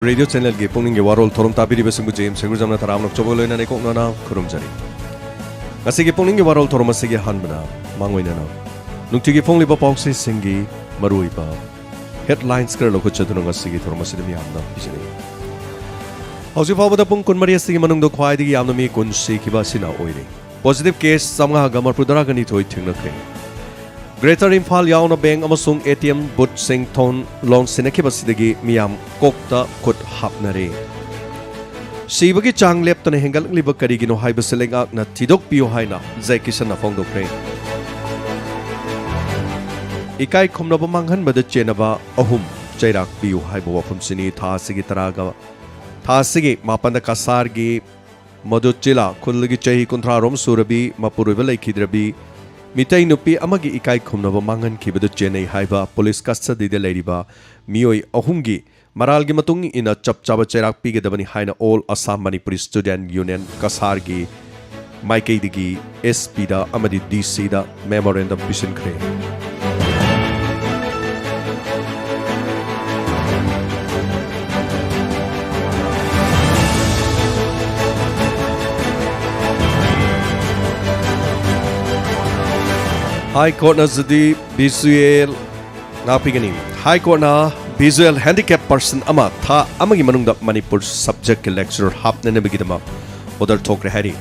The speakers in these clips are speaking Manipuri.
रेडियो चैनल के पुंग के वारोल थोरम ताबिरी बेसंगु जेम्स सेगुर जमना तराम नक चबो लोइना नेको नना खुरुमजरी ngasi के पुंग के वारोल थोरम से के हनबना मांगोइना ना नुक्ति के पुंग लिबा पाउक्से सिंगी मरुइबा हेडलाइंस कर लोको चदुन ngasi के थोरम से मियामना बिजनी हौजि फावदा पुंग कुनमरि से के मनुंग दो ख्वाइदि यामना मी कुनसि किबा सिना ओइरे पॉजिटिव केस समगा गमर पुदरा गनि थोइ थिंगनख्रे ग्रेटर इम्फाल याउना बैंक अमसुंग एटीएम बुथ सिंग थोन लोन सिनखिबसिदगी मियाम कोकता खुद हापनरे सिबगी चांग लेपतने हेंगललिब करिगिनो हाइबसलेंगाकना थिदोकपियो हाइना जय किशन फोंदोक्रे इकाई खुमनब मांगहनबद चेनबा अहुम चैराक पियो हाइबो वफुमसिनी थासिगी तरागा थासिगी मापंद कासारगी मदुचिला खुलगी चही कुंथ्रा रोम सुरबी मपुरुब लेखिद्रबी मितै नुपी अमगी इकाई खुमनब मांगन खिबदु चेन्नई हाइबा पुलिस कस्टडीदे लेरिबा मियोई अहुमगी मरालगी मतुंग इना चपचाब चैराक पीगदबनी हाइना all Assam Manipuri student union कसारगी माइकेदिगी एसपी दा अमदी डीसी दा मेमोरेंडम पिसनख्रे High Court na zudi visual napigani High Court na visual handicap person ama tha amagi manungda Manipur subject ke lecturer hapne ne bigidama order thokre hari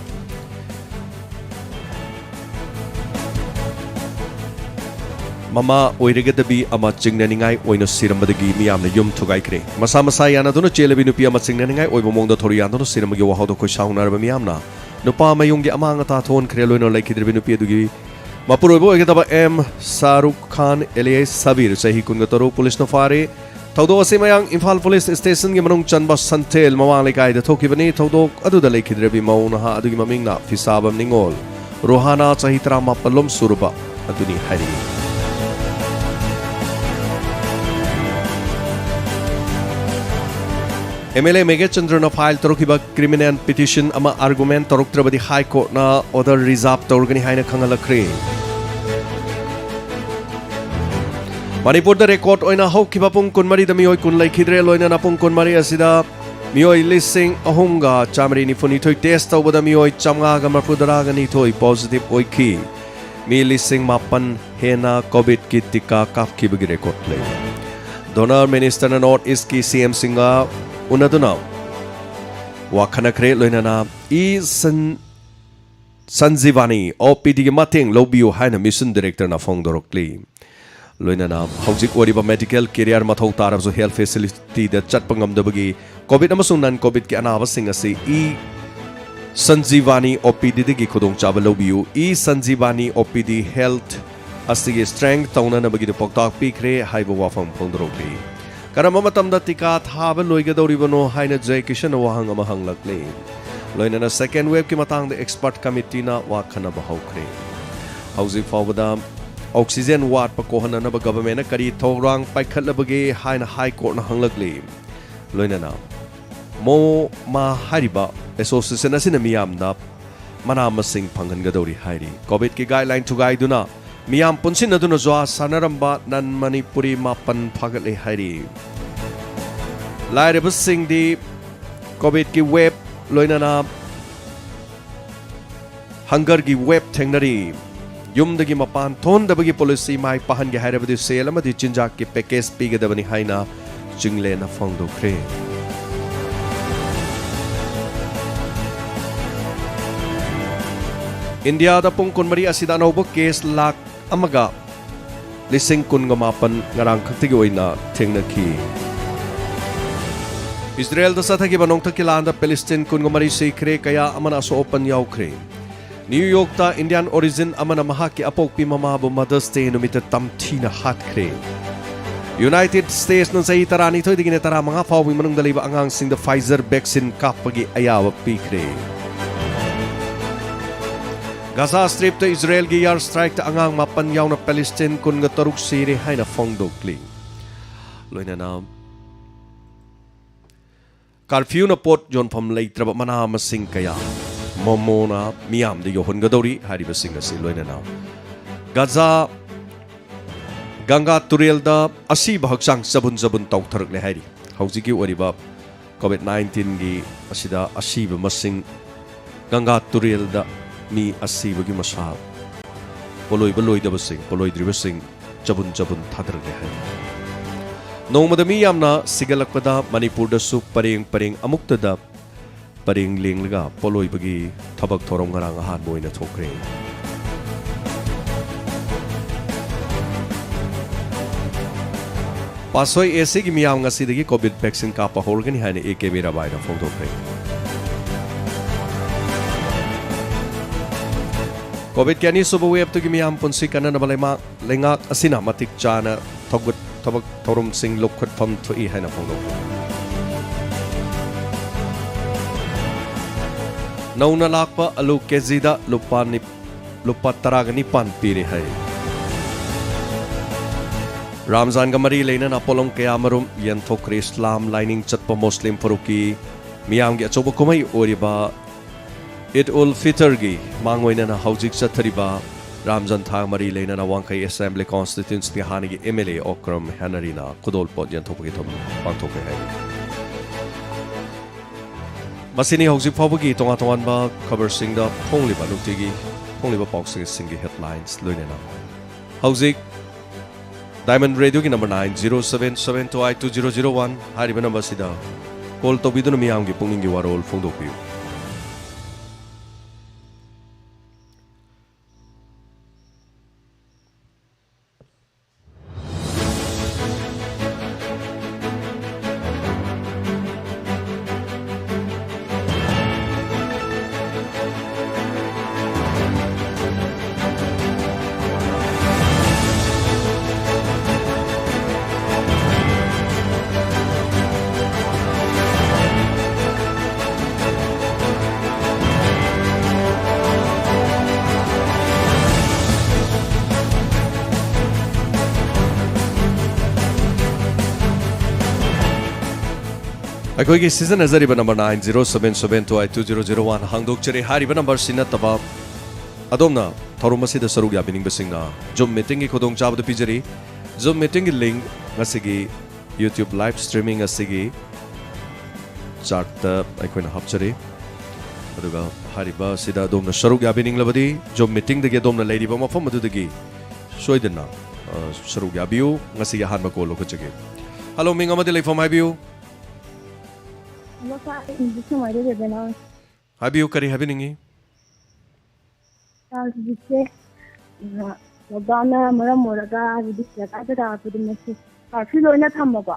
mama oiregadabi ama chingnaningai oina sirambadagi miyamna yum thugai kre masa masa yana dono chelebi nupi ama chingnaningai oibo mongda thori yana dono siramagi wahawdo ko saunarba miyamna nupa mayunggi amanga ta thon kre loino laikidrebi nupi adugi मपुरुबो एगदबा एम शाहरुख खान एलियास सबीर सही कुंगतरो पुलिस नफारे थौदो असेमयांग इम्फाल पुलिस स्टेशन के मनुंग चनबा संथेल मवांग लेकाय द थोकिबनी थौदो अदुदा लेखिद्रबी मौनहा अदुगी ममिंगना फिसाबम निंगोल रोहाना सही तरा मापलम सुरबा अदुनी हरी एमएलए मेगे चंद्र न फाइल तरोखिबा क्रिमिनल पिटिशन अमा आर्गुमेंट तरोक्त्रबदी हाई कोर्ट ना ऑर्डर रिजर्व तौरगनी हाइना खंगलख्रे मणिपुर द रेकॉर्ड ओइना हौखिबा पुंग कुनमरी द मियोय कुन लैखिद्रे लोइना ना पुंग कुनमरी असिदा मियोय लिसिंग अहुंगा चामरी निफुनी थोइ टेस्ट तौबदा मियोय चामगा ग मपुदरागा नि थोइ पॉजिटिव ओइखि मी लिसिंग मापन हेना कोविड की टीका काफखिबगी रेकॉर्ड ले डोनर मिनिस्टर नॉर्थ ईस्ट की सीएम सिंगा उनदुना वाखनख्रे लोइनाना ई संजीवानी ओपीडी के मतेंग लोबियो हाइना मिशन डायरेक्टर ना फोंगदोरक्ली लोइनाना हौजिक ओरिबा मेडिकल करियर मथौ तारबजो हेल्थ फैसिलिटी द चटपंगमदबगी कोविड अमसुंग नन कोविड के अनावसिंग असी ई संजीवानी ओपीडी दगी खुदोंग चाबा लोबियो ई संजीवानी ओपीडी हेल्थ असिगे स्ट्रेंथ तौननबगी पौताक पीख्रे हाइबो वाफम फोंगदोरक्ली करम मतमदा टीका थाब लोइगदौरिबनो हाइना जय किशन वाहंग अमा हंगलक्ले लोइनाना सेकेंड वेव की मतांग द एक्सपर्ट कमिटी ना वाखना बहौख्रे हौजि फावदा ऑक्सीजन वाट प कोहननब गवर्नमेंट करी थौरांग पाइखलबगे हाइना हाई कोर्ट ना हंगलक्ले लोइनाना मो मा हारिबा एसोसिएशन असिना मियामदा मना मसिंग फंगनगदौरी हाइरी कोविड की गाइडलाइन थुगाइदुना मियाम पुनसिन अदुना जोआ सानरंबा नन मणिपुरी मापन फागले हाइरी लाइरेब सिंगदी कोविड की वेब लोइनाना हंगर की वेब थेंगनरी युमदगी मपान थोंदबगी पॉलिसी माइ पहन के हाइरेबदि सेल अमदि चिंजाक की पैकेज पीगदबनी हाइना चिंगले ना फोंगदोख्रे इंडिया दा पुंग कुनमरी असिदा नौबो केस लाख अमगा लिसिंग कुनगा मापन ngarang खक्तिगी ओइना थेंगनखि इजराइल द सथगी बनोंगथकि लांदा पैलेस्टाइन कुनगा मरी सिख्रे कया अमना सो ओपन याउख्रे न्यूयॉर्क ता इंडियन ओरिजिन अमना महाकी अपोकपी ममाबु मदर्स डे नुमित तमथीना हातख्रे यूनाइटेड स्टेट्स न सही तरानी थोइदिगिने तरा मंगा फावबि मनुंगदा लेबा अंगांग सिंग द फाइजर वैक्सीन कापगी अयाव पीख्रे गाजा स्ट्रिप तो इजराइल की यार स्ट्राइक तो अंगांग मापन याउना पैलेस्टाइन कुनगा तरुक सिरे हाइना फोंगदोक्ली लोइनाना कर्फ्यू न पोट जोनफम लेत्रब मना मसिंग कया मोमोना मियाम दे योहनगदौरी हारिबा सिंग असि लोइनाना गाजा गंगा तुरेल दा असी हक्चांग जबुन जबुन तौथरकले हाइरी हौजिकी ओरिबा COVID-19 gi asida asiba masing ganga turil da mi asiba gi masa poloi da basing poloi dri basing jabun thadar le hai nongmada mi yamna sigalakpada manipur da su pareng amukta da pareng lenglaga poloi bagi thabak thorong ngarang han boina thokre pasoi ese gi miyam ngasi dagi covid vaccine ka pa horgani hane ek mera baina phone thokre covid kani subu web to gi miyam punsi kana na balai ma lenga asina matik chana thogut thabak thorum sing lokhat pham thui hana phone thokre nauna lakpa alu kezida lupa taragani pan pire hai Ramzan ka mari leina na polong kaya marum yan thokre Islam lining chatpa Muslim faruki miyam gi achoba kumai oriba Eid ul Fitr gi mangoina na haujik chathariba Ramzan tha mari leina na wangkai Assembly Constituency ni hani gi MLA Okram Hanarina kudol pot yan thokgi thom pangthokre hai Masini haujik phawgi tonga ba cover sing da phongliba nuktigi phongliba boxing sing gi headlines loinena haujik Diamond Radio ki number 9077282001 hariba number sida call to bidunu miyam gi pungning gi warol phongdokpiu Akoigi season azariba number 9077282001 hangdok chere hariba number sina taba adomna thorumasi da sarug yabining basingna Zoom meeting gi khodong chabdu pijari Zoom meeting gi link ngasigi YouTube live streaming asigi chart ta aikoina hapchari aduga hariba sida adomna sarug yabining labadi Zoom meeting da gi adomna leiriba mafam adu da gi soidana sarug yabiu ngasigi hanba ko lokachage hello minga made leifam habiu Habiu kari habiningi Jisse Lobana Maramoraga Vidisaka Pudimasi Filo in a Tamaga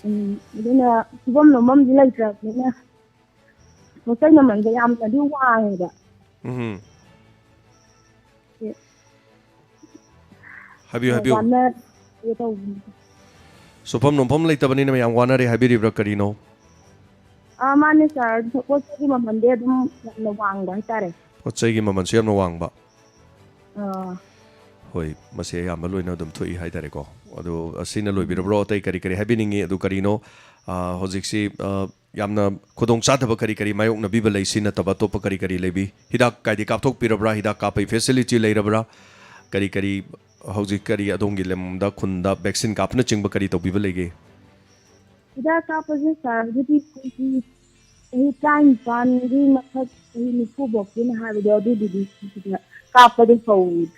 Then a Subom no mum later Mosanaman the Yam do wanga Habiu So pom no pom later banana yang wanari habiri bracarino Mane sir, suppose you Monday, no wanga, Tare. What's saying Mamma Siam no Wangba? Hoi, Masia Maluina dum Tui Haitareko, although a sinner will be brought a caricari happening at Ducarino, Hosixi Yamna Kodong Sataba Caricari, my own Bibele Sina Tabatopa Caricari Lebi, Hidak Kadi Kaptok Pirabra, Hidak Kapi facility later, Caricari, Hosicari Adongilem, da Kunda, Bexin Kapna Chimbacari to Bibelege. That opposite are the he time fun, he must have any food in have the other Kappa the food.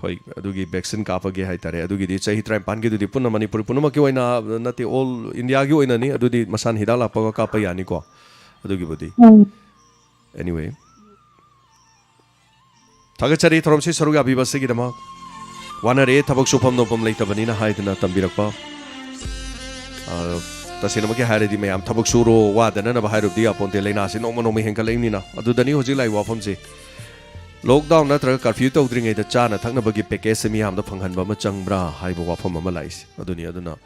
Hoi, Adugi Bexin Kapage Haitare, Adugi, say he tried Pangi to the Punamani Punamakioina, not the all India in any, Adudi Masan Hidala Paga Kappa Yaniko, Adugi Budi. Anyway. Tagachari Tromsi Saruga Biba Sigidama. One a rate Tabak Supam no Pom later Vanina Height in a Tambirapa. Tasinamaki Haridi may am Tabak Suro, what and another hide of the upon the Lena, Sinomonomi Henkalenina, Adu the New Zilla Wafamsi. Lockdown Natra, Carfuto drink at the Chana, Tanabagi Pekesemi, am the Panganba Changbra, Haibo Wafam Malais, Adunia Duna,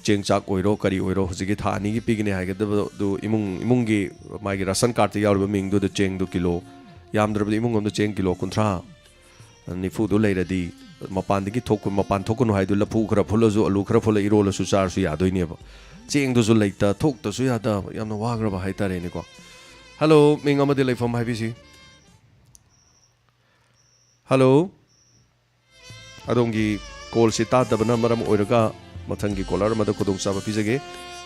Cheng Chak Oiro, Kari Oiro, Zigitani, Pigini, I get do Imungi, my Rasan Karti Yarbaming, do the Cheng do kilo, Yam the Imung on the Cheng kilo contra, and the food later the Mapandiki toku Mapan Tokun Haidula Pukra Pulazu, Lukra Pula Irola Susar Suyadoineva. Ching to Zulata, talk to Suyata, Yamna Wagra Haitarenico. Hello, Mingamadele from Hibisi. Hello Adongi call Sita the Banamaram Uraga मथंगी कॉलर मद खुदों चाबा पिजगे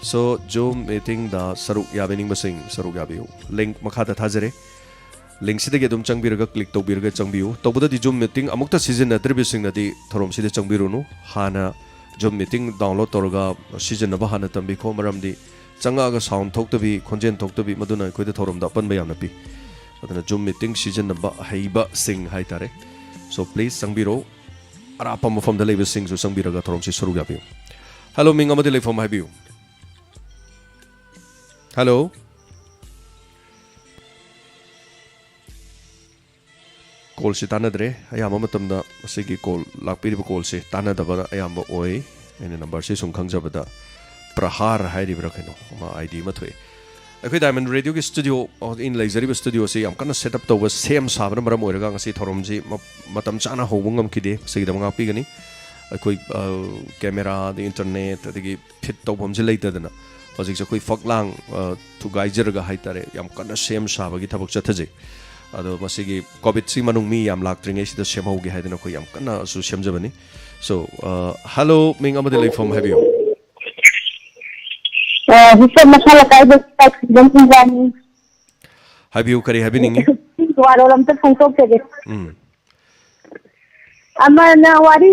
सो जूम मीटिंग दा सरुक याबेनिंग बसिंग सरुक याबियो लिंक मखादा थाजरे लिंक सिदगे दुम चंगबिरगा क्लिक तौबिरगा चंगबियो तौबदि जूम मीटिंग अमुक्ता सिजनद्रिबिसिंग नदी थरोम सिदे चंगबिरुनु हाना जूम मीटिंग डाउनलोड तौरगा सिजनबा हाना तंबिखो मरमदि चंगागा साउंड थोक्तबि खोंजेन थोक्तबि मदुना कोइदा थरोम दा पनबा यामना पि अदना जूम मीटिंग सिजनबा हईबा सिंग हाइतारे सो प्लीज चंगबिरो अरापा मफमदा लेबा सिंग सु चंगबिरगा थरोम सि सरुक याबियो हेलो मिंग अमदि लेफम हाइबियो हेलो कॉल से तानद्रे अयाम मतमदा असिगी कॉल लाक्पिरिबा कॉल से तानदबा अयाम ओय एने नंबर से सुम खंगजबदा प्रहार हाइरिब्रा कनो मा आईडी मथोय अखै डायमंड रेडियो की स्टूडियो इन लेजरिबा स्टूडियो से याम कना सेटअप तौबा सेम साबना मरम ओइरगा ngasi थोरम जी मतम चाना होबो ngमखिदे सिगदम ngapigani अखै कैमरा द इंटरनेट अदगी फिट तौबम जे लेतदना हजिक से कोई फकलांग थुगाइजरगा हाइतारे याम कना सेम साबगी थबक चथजे अदो मसिगी कोविड सी मनुंग मी याम लाक्ट्रिंगे सिदा सेमहोगे हाइदना कोई याम कना सु सेमजबनी सो हेलो मिंग अमदे लेफम हाबियो हिस्सा मसाला कायदो जंपी जानी हाबियो करे हाबिनिंगे वारोलम त फंटोक तेगे अमना वारी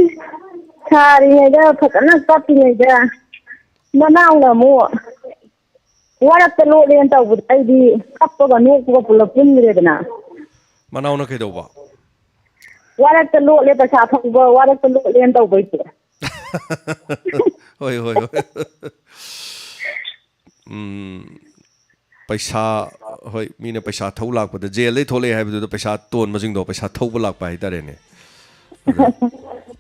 सारी हेदा फकना कपिनेदा मनाउना मो वारा तलो लेन तौबु आइदी कप्पगा नोकगा पुलप पुनरेदना मनाउना केदोबा वारा तलो ले पसा फंगबा वारा तलो लेन तौबैते होय होय पैसा होय मीना पैसा थौ लाकपदा जेल थोले हाइबदु पैसा तोन मजिंगदो पैसा थौबा लाकपा हाइतारेने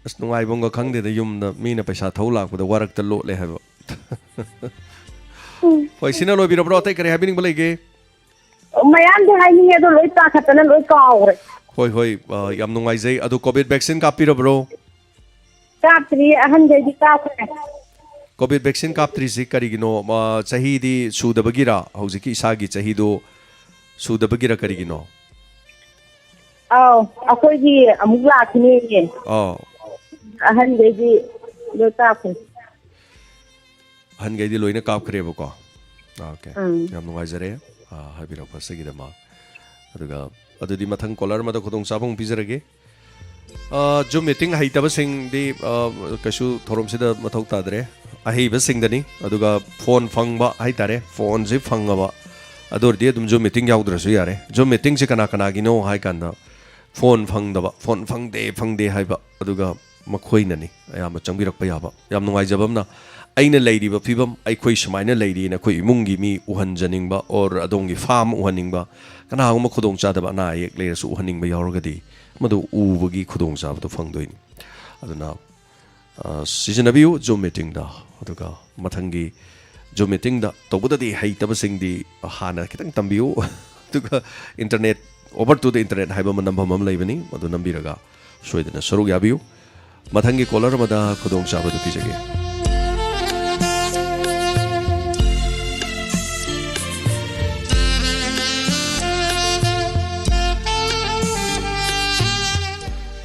अस नुंगाइबंगा खंगदेदा युमदा मीना पैसा थौ लाकपदा वारकता लोले हाइबा होय सिना लोबिरब्रो अतै करे हाबिनिंग बलेगे मयाम दे हाइनिंगे दो लोइ ताखतना लोइ कावरे होय होय याम नुंगाइजै अदु कोविड वैक्सीन कापिरब्रो कापरी अहन जेदी कापरे कोविड वैक्सीन काप्त्री से करिगिनो चाहिदी सुदबगिरा हौजिकी इसागी चाहिदो सुदबगिरा करिगिनो आओ अखोइगी अमुक लाखिने ये अहन जेदी लो कापरे अहन गैदी लोइना कापखरेबको ओके याम नुंगाइजरे हाबिरको सगिदमा अदुगा अदुदि मथंग कॉलर मद खुदोंग चाबों पिजरगे जो मीटिंग हाइतब सिंग दि कशु थोरम सिदा मथौ तादरे अहिबा सिंगदनी अदुगा फोन फंगबा हाइतारे फोन जे फंगबा अदोरदि अदुम जो मीटिंग याउद्रसु यारे जो मीटिंग से कना कना गिनो हाइ कांदा फोन फंगदबा फोन फंगदे हाइबा अदुगा मखोइननी अयाम चंगिरकपा याबा याम नुंगाइजबमना अइना लेरिबा फिबम अइखोइ समाइना लेरिना खोइ इमुंगी मी उहनजनिंगबा और अदोंगी फार्म उहनिंगबा कनागुम खुदोंग चादबा ना एक लेरसु उहनिंगबा यावरगदी मदु उबगी खुदोंग चाबदो फंगदोइनी अदुना सिजनबियु जो मीटिंग दा अदुगा मथंगी जो मीटिंग दा तोबददी हैतबसिंगदी हाना खितंग तंबियु अदुगा internet over to the internet हाइबा नंबम हम लेबनी मदु नंबिरगा सोइदना सरुग याबियु मथंगी कॉलर मदा खुदोंग चाबदो पिजगे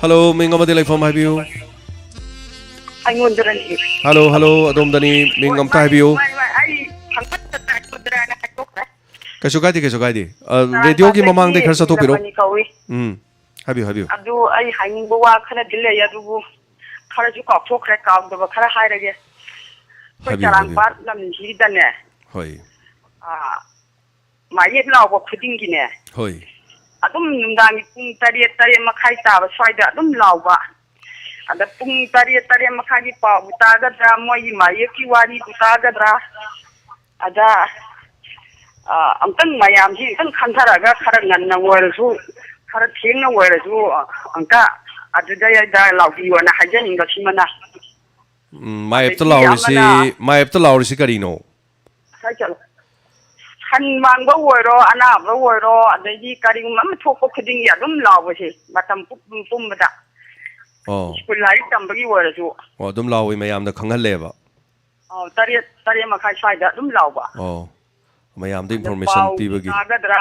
हेलो मिंग अमदि लेफम हाबियो हेलो हेलो अदोमदनी मिंग अमता हाबियो कैसो गाइदे रेडियो की ममांग दे खरसा थोपिरो हाबियो हाबियो अदु आई हाइनिंग वा खरा दिले यादुबु खरा जु काथोखरे कावदबा खरा हाइरगे कोइ चरांग पार लमजी दने होय माये लावबो खुदिंगिने होय अदुम नुंदांगी पुंग तरे मखाइ ताबा स्वाइदा अदुम लावबा अदा पुंग तरे मखागी पाउ तागद्रा मोई माये की वारी तागद्रा अदा अमतंग मयाम जी तंग खंथरागा खरा ngन्न वरसु खरा थेंग वरसु अंका अदुदा दा लावबियोना हाजनिंग सिमना मायप त लाउरिसी करिनो हाय चलो खन मांगबा वरो अनाबा वरो अदगी करिगुम थोको खुदिंग यादुम लावबसे मतम पुमबदा स्कूल लाइक तंबगी वरसु अदुम लावै मयाम दा खंगहलेबा तरे मखाइ स्वाइदा अदुम लावबा मयाम द इंफॉर्मेशन पीबगी तागद्रा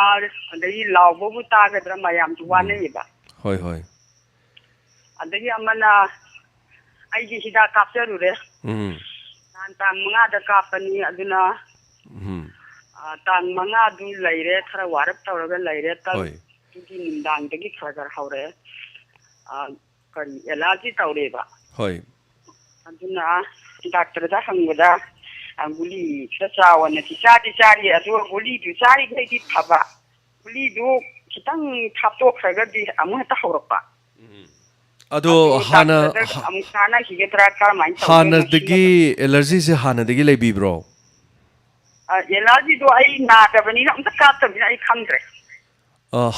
अदगी लावबबु तागद्रा मयाम जुवानेबा होय होय अदगी अमना आइगी हिदा काप्चरुरे tang mangada kapani aduna tang mangadu leire khara warap tawraga leire ta tuki nindang dagi khara haure kari elaji tawreba hoi aduna doctor da hangada guli chawana ti chari adu guli du chari gai di thaba guli du kitang thapto khraga di amu ta hawrapa ado hana dagi allergy se hana dagi lebi bro allergy do ai na da bani na amta kap tabina ai khangre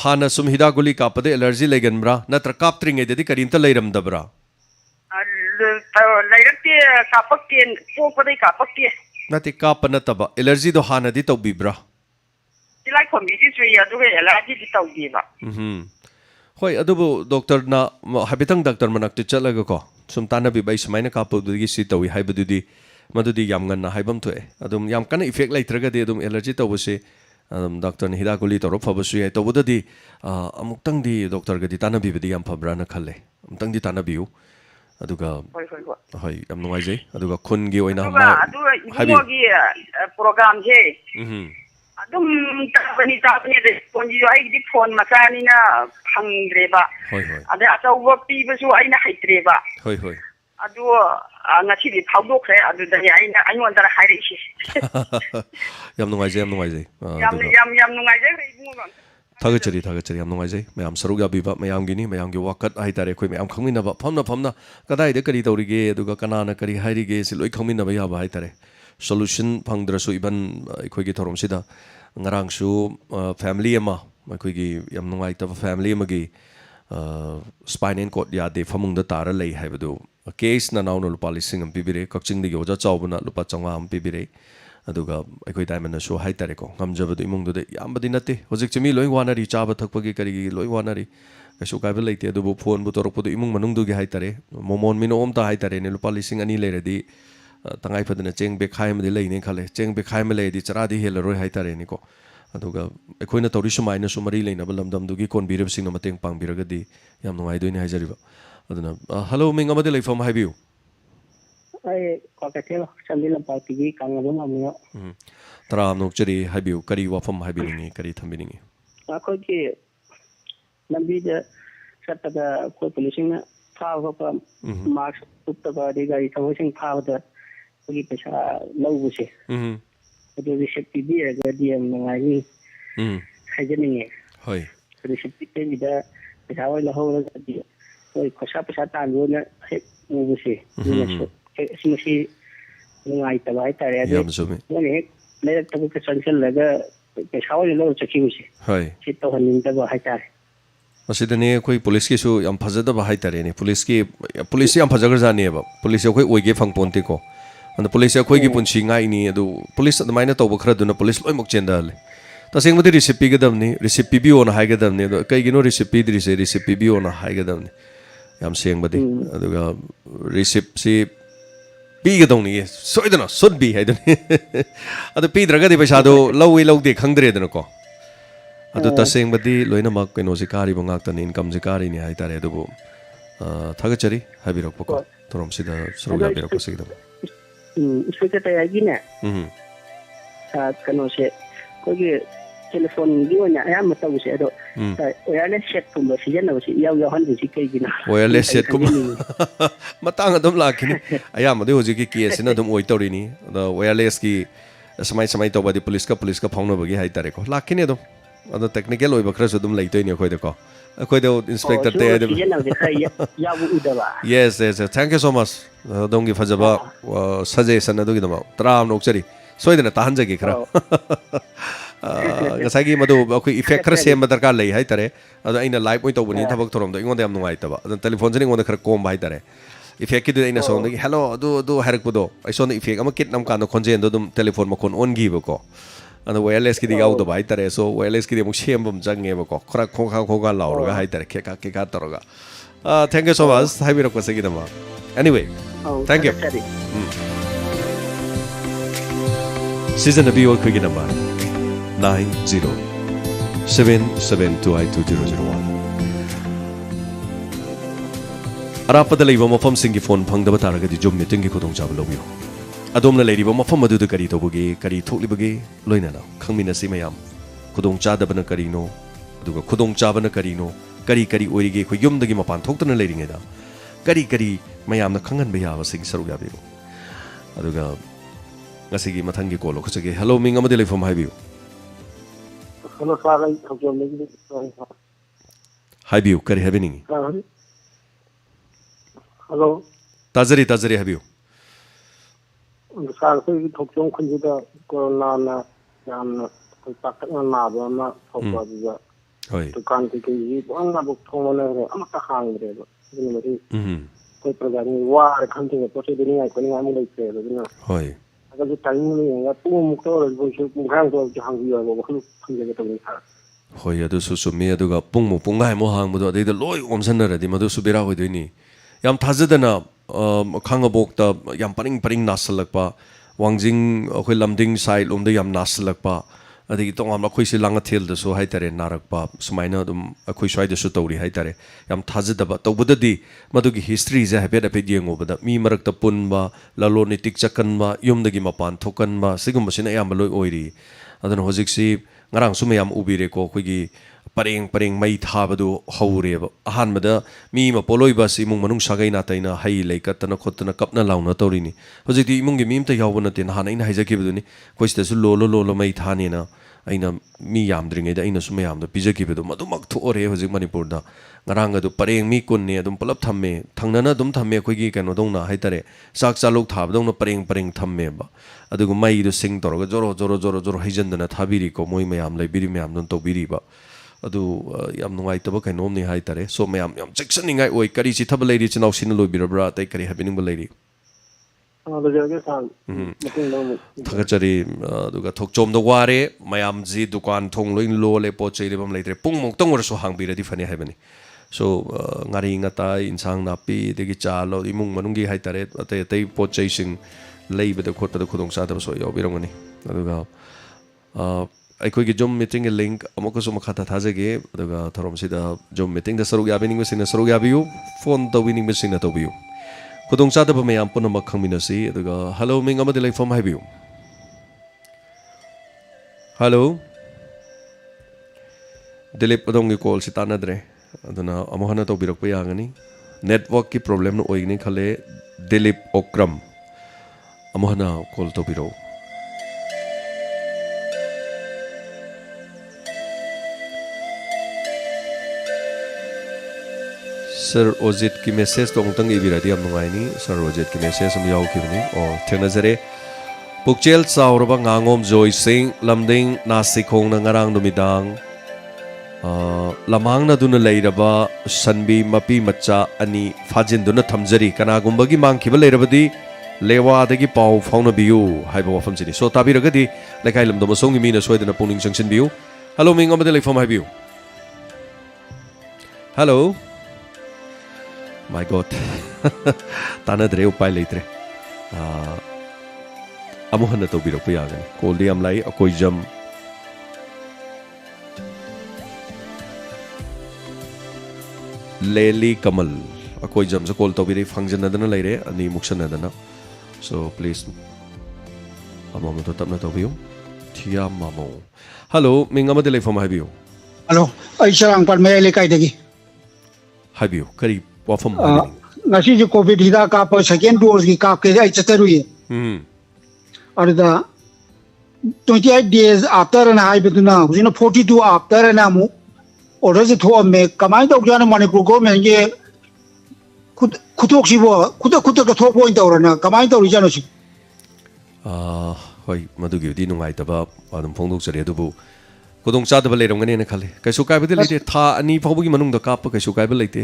hana sum hida guli kapade allergy legan bra natra kap tringe dedi karinta leiram dabra leirakte kapakke popadai kapakke nati kapana taba allergy do hana di tobi bra tilai khombi di sui adu allergy di tobi ba hoi adubu doctor na habitang doctor manak tu chalaga ko sum tana bi bai sumaina kapu du si tawi haibadudi madudi yam ngan na haibam thoe adum yam kana effect laitraga de adum allergy tawse doctor ni hida guli toro phabasu ye tawudadi amuktang di doctor ga di tana bi bi yam phabra na khalle amtang di tana biu aduga hoi yam nuai je aduga khun gi oina ma aduga gi program je adum tabani de ponji ai di phone masani na phangdreba ade achawa pibasu aina haitreba hoi adu ngasi di phawdokre adu da aina aingondara hairishi yam nuai je yam nuai je thagachari yam nuai je mayam saruk ya biba mayam gini mayam gi wakat ai tare khoi mayam khangmina ba phamna kadai de kari tawrige aduga kanana kari hairige siloi khangmina ba ya ba ai tare solution phangdrasu iban khoi gi thorom sida ngarang su family ama khoi gi yam nuai ta family ma gi spinal cord ya de famung da tara lei haibadu case na naw no lupa lising am pibire kakching de oja chawbuna lupa changa am pibire aduga akhoi diamond na so hai tare ko ngamjabadu imung de yambadi nate hojik chimi loi wana ri chaba thakpagi kari gi loi wana ri kasu kai ba leite adubu phone bu torok bu imung manung du gi hai tare momon mino om ta hai tare ne lupa lising ani le redi tangai phadna cheng be khai ma de lei ne khale cheng be khai ma le di chara di hel roi hai tare ni ko aduga akhoi na tori sumaina sumari leina ba lamdam du gi kon birab sing na mateng pang biraga di yam nungai doini hai jariba aduna hello ming amade lei fam hai biu ai ko ka thelo sambil party gi kangabum amyo taram nok chari hai biu kari wa fam hai biningi kari thambiningi ko ki lambi da satta ko policing na thaw ko marks utta ba de gai thawsing thaw da gi pesa lau se adu receipt bi ga diem ngai ni hajeninge hoi receipt bi da pesa wa la ho di oi khosa pesa tan ro na he mu se si ngai ta bai ta re yam zumi ne le ta ko cancel laga pesa wa lo chaki se hoi si to hanin ta ba hai ta asidane koi police ki su yam phajada ba hai tare ne police yam phajagar jani ba police koi oige phang ponte ko and police koi gi punchi ngai ni adu police admaina to ba khra duna police loi mok chendal taseng mati recipe gadam ni recipe bi on hai gadam ni kai gi no recipe dri se recipe bi on hai gadam ni yam seng badi aduga recipe si pi gadong ni soidana should be hai duni adu pi draga di paisa do lowi log de khangdre dana ko adu taseng badi loina mak keno si kari bangak tan income si kari ni hai tare adu thagachari habirak ko torom sida sruga birak ko sigdam inspector ta yagi na sa kano se ko gi telephone gi onya ya mata bu se do wireless set kum ba sijan na si yaw han si kai gi na wireless set kum matang adum lakini aya ma de hoji ki case na dum oi tori ni the wireless ki samai to ba di police ka phangno ba gi hai tare ko lakini dum ado technical oi ba khra so dum laitoi ni khoi de ko khoi de inspector te de ya bu uda ba yes thank you so much dong gi phajaba suggestion adu gi dum tram nok chari soidana tahan jagi khra ngasagi madu akoi effect khra sem darkar lei hai tare ado aina live oi to buni thabak thorom do ingon dem nungai taba ado telephone jani ngon khra kom bai tare effect ki de aina song de hello adu harak budo ai son effect ama kit nam kan khonjen do dum telephone ma khon on gi ba ko ado wireless ki di gau do bai tare so wireless ki de mu sem bum jange ba ko khra khong ga laur ga hai tare ke ka toroga thank you so much hai bi ro ko segi dama anyway thank you season abi ol khigi number 9077282001 arapada leiba mafam singi phone phangdaba taragadi job meeting gi khudong chab lobiyo ꯑꯗꯣꯝꯅ ꯂꯩꯔꯤꯕ ꯃꯐꯝ ꯑꯗꯨꯗ ꯀꯔꯤ ꯇꯧꯕꯒꯦ ꯀꯔꯤ ꯊꯣꯛꯂꯤꯕꯒꯦ ꯂꯣꯏꯅꯅ ꯈꯪꯃꯤꯟꯅꯁꯤ ꯃꯌꯥꯝ ꯈꯨꯗꯣꯡꯆꯥꯗꯕꯅ ꯀꯔꯤꯅꯣ ꯑꯗꯨꯒ ꯈꯨꯗꯣꯡꯆꯥꯕꯅ ꯀꯔꯤꯅꯣ ꯀꯔꯤ ꯀꯔꯤ ꯑꯣꯏꯔꯤगे ꯑꯩꯈꯣꯏ ꯌꯨꯝꯗꯒꯤ ꯃꯄꯥꯟ ꯊꯣꯛꯇꯅ ꯂꯩꯔꯤꯉꯩꯗ ꯀꯔꯤ ꯀꯔꯤ ꯃꯌꯥꯝꯅ ꯈꯪꯍꯟꯕ ꯌꯥꯕꯁꯤꯡ ꯁꯔꯨꯛ ꯌꯥꯕꯤꯌꯨ ꯑꯗꯨꯒ ꯉꯁꯤꯒꯤ ꯃꯊꯪꯒꯤ ꯀꯣꯜ ꯂꯧꯈꯠꯆꯒꯦ ꯍꯜꯂꯣ ꯃꯤꯡ ꯑꯃꯗꯤ ꯂꯩꯐꯝ ꯍꯥꯏꯕꯤꯌꯨ Hello, sir. I talk to ꯍꯥꯏꯕꯤꯌꯨ ꯀꯔꯤ ꯍꯥꯏꯕꯤꯅꯤꯡꯉꯤ Hello. ꯇꯥꯖꯔꯤ ꯇꯥꯖꯔꯤ ꯍꯥꯏꯕꯤꯌꯨ Sir, I talk to Kunjida Corona and Patakana, Hopa, ꯍꯣꯏ to country, one of Tomana, Amaka, war country, possibly I couldn't emulate. ꯍꯣꯏ I got timely and a poor motor, which you can handle to hungry or ꯍꯣꯏ ꯑꯗꯨꯁꯨ ꯆꯨꯝꯃꯤ ꯑꯗꯨꯒ ꯄꯨꯡꯃꯨꯛ ꯄꯨꯡꯒꯥꯏꯃꯨꯛ ꯍꯥꯡꯕꯗꯣ ꯑꯗꯩꯗ ꯂꯣꯏ ꯑꯣꯝꯁꯟꯅꯔꯗꯤ ꯃꯗꯨꯁꯨ ꯕꯦꯔꯥ ꯑꯣꯏꯗꯣꯏꯅꯤ ꯌꯥꯝ ꯊꯥꯖꯗꯅ ꯈꯥꯡꯉꯕꯣꯛꯇ ꯌꯥꯝ ꯄꯔꯤꯡ ꯄꯔꯤꯡ ꯅꯥꯁꯤꯜꯂꯛꯄ ꯋꯥꯡꯖꯤꯡ ꯑꯩꯈꯣꯏ ꯂꯝꯗꯤꯡ ꯁꯥꯏꯠ ꯂꯣꯝꯗ ꯌꯥꯝ ꯅꯥꯁꯤꯜꯂꯛꯄ ꯑꯗꯒꯤ ꯇꯣꯉꯥꯟꯕ ꯑꯩꯈꯣꯏꯁꯤ ꯂꯥꯡꯉꯊꯦꯜꯗꯁꯨ ꯍꯥꯏꯇꯥꯔꯦ ꯅꯥꯔꯛꯄ ꯁꯨꯃꯥꯏꯅ ꯑꯗꯨꯝ ꯑꯩꯈꯣꯏ ꯁ꯭ꯋꯥꯏꯗꯁꯨ ꯇꯧꯔꯤ ꯍꯥꯏꯇꯥꯔꯦ ꯌꯥꯝ ꯊꯥꯖꯗꯕ ꯇꯧꯕꯗꯗꯤ ꯃꯗꯨꯒꯤ ꯍꯤꯁꯇ꯭ꯔꯤꯁꯦ ꯍꯥꯏꯐꯦꯠ ꯍꯥꯏꯐꯦꯠ ꯌꯦꯡꯉꯨꯕꯗ ꯃꯤ ꯃꯔꯛꯇ ꯄꯨꯟꯕ ꯂꯂꯣꯟ ꯏꯇꯤꯛ ꯆꯠꯀꯟꯕ ꯌꯨꯝꯗꯒꯤ ꯃꯄꯥꯟ ꯊꯣꯛꯀꯟꯕ ꯁꯤꯒꯨꯝꯕꯁꯤꯅ ꯑꯌꯥꯝꯕ ꯂꯣꯏ ꯑꯣꯏꯔꯤ ꯑꯗꯨꯅ ꯍꯧꯖꯤꯛꯁꯤ ꯉꯔꯥꯡꯁꯨ ꯃꯌꯥꯝ ꯎꯕꯤꯔꯦꯀꯣ ꯑꯩꯈꯣꯏꯒꯤ ꯄꯔꯦꯡ ꯄꯔꯦꯡ ꯃꯩ ꯊꯥꯕꯗꯨ ꯍꯧꯔꯦꯕ ꯑꯍꯥꯟꯕꯗ ꯃꯤ ꯑꯃ ꯄꯣꯠꯂꯣꯏꯕ ꯑꯁꯤ ꯏꯃꯨꯡ ꯃꯅꯨꯡ ꯁꯥꯒꯩ ꯅꯥꯇꯩꯅ ꯍꯩ ꯂꯩ ꯀꯠꯇꯅ ꯈꯣꯠꯇꯅ ꯀꯞꯅ ꯂꯥꯎꯅ ꯇꯧꯔꯤꯅꯤ ꯍꯧꯖꯤꯛꯇꯤ ꯏꯃꯨꯡꯒꯤ ꯃꯤ ꯑꯃꯇ ꯌꯥꯎꯕ ꯅꯠꯇꯦ ꯅꯍꯥꯟ ꯑꯩꯅ ꯍꯥꯏꯖꯈꯤꯕꯗꯨꯅꯤ ꯑꯩꯈꯣꯏ ꯁꯤꯗꯁꯨ ꯂꯣꯜꯂ ꯃꯩ ꯊꯥꯅꯦꯅ ꯑꯩꯅ ꯃꯤ ꯌꯥꯝꯗ꯭ꯔꯤꯉꯩꯗ ꯑꯩꯅꯁꯨ ꯃꯌꯥꯝꯗ ꯄꯤꯖꯈꯤꯕꯗꯣ ꯃꯗꯨꯃꯛ ꯊꯣꯛꯑꯔꯦ ꯍꯧꯖꯤꯛ ꯃꯅꯤꯄꯨꯔꯗ ꯉꯔꯥꯡ ꯑꯗꯨ ꯄꯔꯦꯡ ꯃꯤ ꯀꯨꯟꯅꯤ ꯑꯗꯨꯝ ꯄꯨꯂꯞ ꯊꯝꯃꯦ ꯊꯪꯅꯅ ꯑꯗꯨꯝ ꯊꯝꯃꯦ ꯑꯩꯈꯣꯏꯒꯤ ꯀꯩꯅꯣꯗꯧꯅ ꯍꯥꯏꯇꯥꯔꯦ ꯆꯥꯛ ꯆꯥꯂꯨꯛ ꯊꯥꯕꯗꯧꯅ ꯄꯔꯦꯡ ꯄꯔꯦꯡ ꯊꯝꯃꯦꯕ ꯑꯗꯨꯒ ꯃꯩꯗꯨ ꯁꯤꯡ ꯇꯧꯔꯒ ꯖꯣꯔꯣ ꯖꯣꯔꯣ ꯖꯣꯔꯣ ꯖꯣꯔꯣ ꯍꯩꯖꯤꯟꯗꯅ ꯊꯥꯕꯤꯔꯤꯀꯣ ꯃꯣꯏ ꯃꯌꯥꯝ ꯂꯩꯕꯤꯔꯤ ꯃꯌꯥꯝꯗꯨꯅ ꯇꯧꯕꯤꯔꯤꯕ ꯑꯗꯨ ꯌꯥꯝ ꯅꯨꯡꯉꯥꯏꯇꯕ ꯀꯩꯅꯣꯝꯅꯤ ꯍꯥꯏꯇꯥꯔꯦ ꯁꯣ ꯃꯌꯥꯝ ꯌꯥꯝ ꯆꯦꯛꯁꯤꯟꯅꯤꯡꯉꯥꯏ ꯑꯣꯏ ꯀꯔꯤ ꯆꯤꯊꯕ ꯂꯩꯔꯤ ꯏꯆꯤꯜ ꯏꯅꯥꯎꯁꯤꯅ ꯂꯣꯏꯕꯤꯔꯕ꯭ꯔꯥ ꯑꯇꯩ ꯀꯔꯤ ꯍꯥꯏꯕꯤꯅꯤꯡꯕ ꯂꯩꯔꯤ ꯊꯥꯒꯠꯆꯔꯤ ꯑꯗꯨꯒ ꯊꯣꯛꯆꯣꯝꯗ ꯋꯥꯔꯦ ꯃꯌꯥꯝꯁꯤ ꯗꯨꯀꯥꯟ ꯊꯣꯡ ꯂꯣꯏ ꯂꯣꯜꯂꯦ ꯄꯣꯠ ꯆꯩ ꯂꯩꯐꯝ ꯂꯩꯇ꯭ꯔꯦ ꯄꯨꯡꯃꯨꯛꯇꯪ ꯑꯣꯏꯔꯁꯨ ꯍꯥꯡꯕꯤꯔꯗꯤ ꯐꯅꯤ ꯍꯥꯏꯕꯅꯤ ꯁꯣ ꯉꯥꯔꯤ ꯉꯥꯇꯥꯏ ꯏꯟꯁꯥꯡ ꯅꯥꯄꯤ ꯑꯗꯒꯤ ꯆꯥ ꯂꯧ ꯏꯃꯨꯡ ꯃꯅꯨꯡꯒꯤ ꯍꯥꯏꯇꯥꯔꯦ ꯑꯇꯩ ꯑꯇꯩ ꯄꯣꯠ ꯆꯩꯁꯤꯡ ꯂꯩꯕꯗ ꯈꯣꯠꯄꯗ ꯈꯨꯗꯣꯡꯆꯥꯗꯕꯁꯨ ꯌꯥꯎꯕꯤꯔꯝꯒꯅꯤ ꯑꯗꯨꯒ ꯑꯩꯈꯣꯏꯒꯤ ꯖꯨꯝ ꯃꯤꯇꯤꯡꯒꯤ ꯂꯤꯡꯛ ꯑꯃꯨꯛꯀꯁꯨ ꯃꯈꯥꯗ ꯊꯥꯖꯒꯦ ꯑꯗꯨꯒ ꯊꯧꯔꯝꯁꯤꯗ ꯖꯨꯝ ꯃꯤꯇꯤꯡꯗ ꯁꯔꯨꯛ ꯌꯥꯕꯤꯅꯤꯡꯕꯁꯤꯡꯅ ꯁꯔꯨꯛ ꯌꯥꯕꯤꯌꯨ ꯐꯣꯟ ꯇꯧꯕꯤꯅꯤꯡꯕꯁꯤꯡꯅ ꯇꯧꯕꯤꯌꯨ ꯈꯨꯗꯣꯡꯆꯥꯗꯕ ꯃꯌꯥꯝ ꯄꯨꯝꯅꯃꯛ ꯈꯪꯃꯤꯟꯅꯁꯤ ꯑꯗꯨꯒ ꯍꯜꯂꯣ ꯃꯤꯡ ꯑꯃꯗꯤ ꯂꯩꯐꯝ ꯍꯥꯏꯕꯤꯌꯨ ꯍꯜꯂꯣ ꯗꯤꯂꯤꯞ ꯑꯗꯣꯝꯒꯤ ꯀꯣꯜꯁꯤ ꯇꯥꯟꯅꯗ꯭ꯔꯦ ꯑꯗꯨꯅ ꯑꯃꯨꯛ ꯍꯟꯅ ꯇꯧꯕꯤꯔꯛꯄ ꯌꯥꯒꯅꯤ ꯅꯦꯠꯋꯥꯔꯛꯀꯤ ꯄ꯭ꯔꯣꯕ꯭ꯂꯦꯝꯅ ꯑꯣꯏꯒꯅꯤ ꯈꯜꯂꯦ ꯗꯤꯂꯤꯞ ꯑꯣꯀ꯭ꯔꯝ ꯑꯃꯨꯛ ꯍꯟꯅ ꯀꯣꯜ ꯇꯧꯕꯤꯔꯛꯎ ꯁꯔ ꯑꯣꯖꯤꯠꯀꯤ ꯃꯦꯁꯦꯖꯇꯣ ꯑꯃꯨꯛꯇꯪ ꯏꯕꯤꯔꯗꯤ ꯌꯥꯝ ꯅꯨꯡꯉꯥꯏꯅꯤ ꯁꯔ ꯑꯣꯖꯤꯠꯀꯤ ꯃꯦꯁꯦꯖ ꯑꯃ ꯌꯥꯎꯈꯤꯕꯅꯤ ꯑꯣ ꯊꯦꯡꯅꯖꯔꯦ ꯄꯨꯛꯆꯦꯜ ꯆꯥꯎꯔꯕ ꯉꯥꯉꯣꯝ ꯖꯣꯏ ꯁꯤꯡ ꯂꯝꯗꯤꯡ ꯅꯥꯁꯤꯈꯣꯡꯅ ꯉꯔꯥꯡ ꯅꯨꯃꯤꯗꯥꯡ ꯂꯝꯍꯥꯡꯅꯗꯨꯅ ꯂꯩꯔꯕ ꯁꯟꯕꯤ ꯃꯄꯤ ꯃꯆꯥ ꯑꯅꯤ ꯐꯥꯖꯤꯟꯗꯨꯅ ꯊꯝꯖꯔꯤ ꯀꯅꯥꯒꯨꯝꯕꯒꯤ ꯃꯥꯡꯈꯤꯕ ꯂꯩꯔꯕꯗꯤ ꯂꯦꯋꯥꯗꯒꯤ ꯄꯥꯎ ꯐꯥꯎꯅꯕꯤꯌꯨ ꯍꯥꯏꯕ ꯋꯥꯐꯝꯁꯤꯅꯤ ꯁꯣ ꯇꯥꯕꯤꯔꯒꯗꯤ ꯂꯩꯀꯥꯏ ꯂꯝꯗꯝ ꯑꯁꯣꯝꯒꯤ ꯃꯤꯅ ꯁꯣꯏꯗꯅ ꯄꯨꯛꯅꯤꯡ ꯆꯪꯁꯤꯟꯕꯤꯌꯨ ꯍꯜꯂꯣ ꯃꯤꯡ ꯑꯃꯗ ꯂꯩꯐꯝ ꯍꯥꯏꯕꯤꯌꯨ ꯍꯜꯂꯣ माय गॉड तानद्रे उपाय लेत्रे अमुहन तौबीरप यागनी कॉल याम लाई अकोइजम लेली कमल अकोइजम से कॉल तौबीरे फंक्शनदना लेरे अनि मुक्सनदना सो प्लीज अमम तो तबना तौबियो थिया मामो हेलो मिंगमदे लेफम हाबियो हेलो आई सरंग पर मे लेकाइदगी हाबियो करी वाफम ngasi je covid hida ka pa second dose ki ka ke ai chataruye arda 28 days after and hai betuna hujina 42 after and amu order je tho me kamai tok jana manipur government ge khutok sibo khutok ka tho point awrana kamai tok jana si hoi madu gi di nungai taba adum phongdok chare adubu kudong chadaba leiromgani na khale kaisu kaibadi leite tha ani phawgi manung da kap kaisu kaiba leite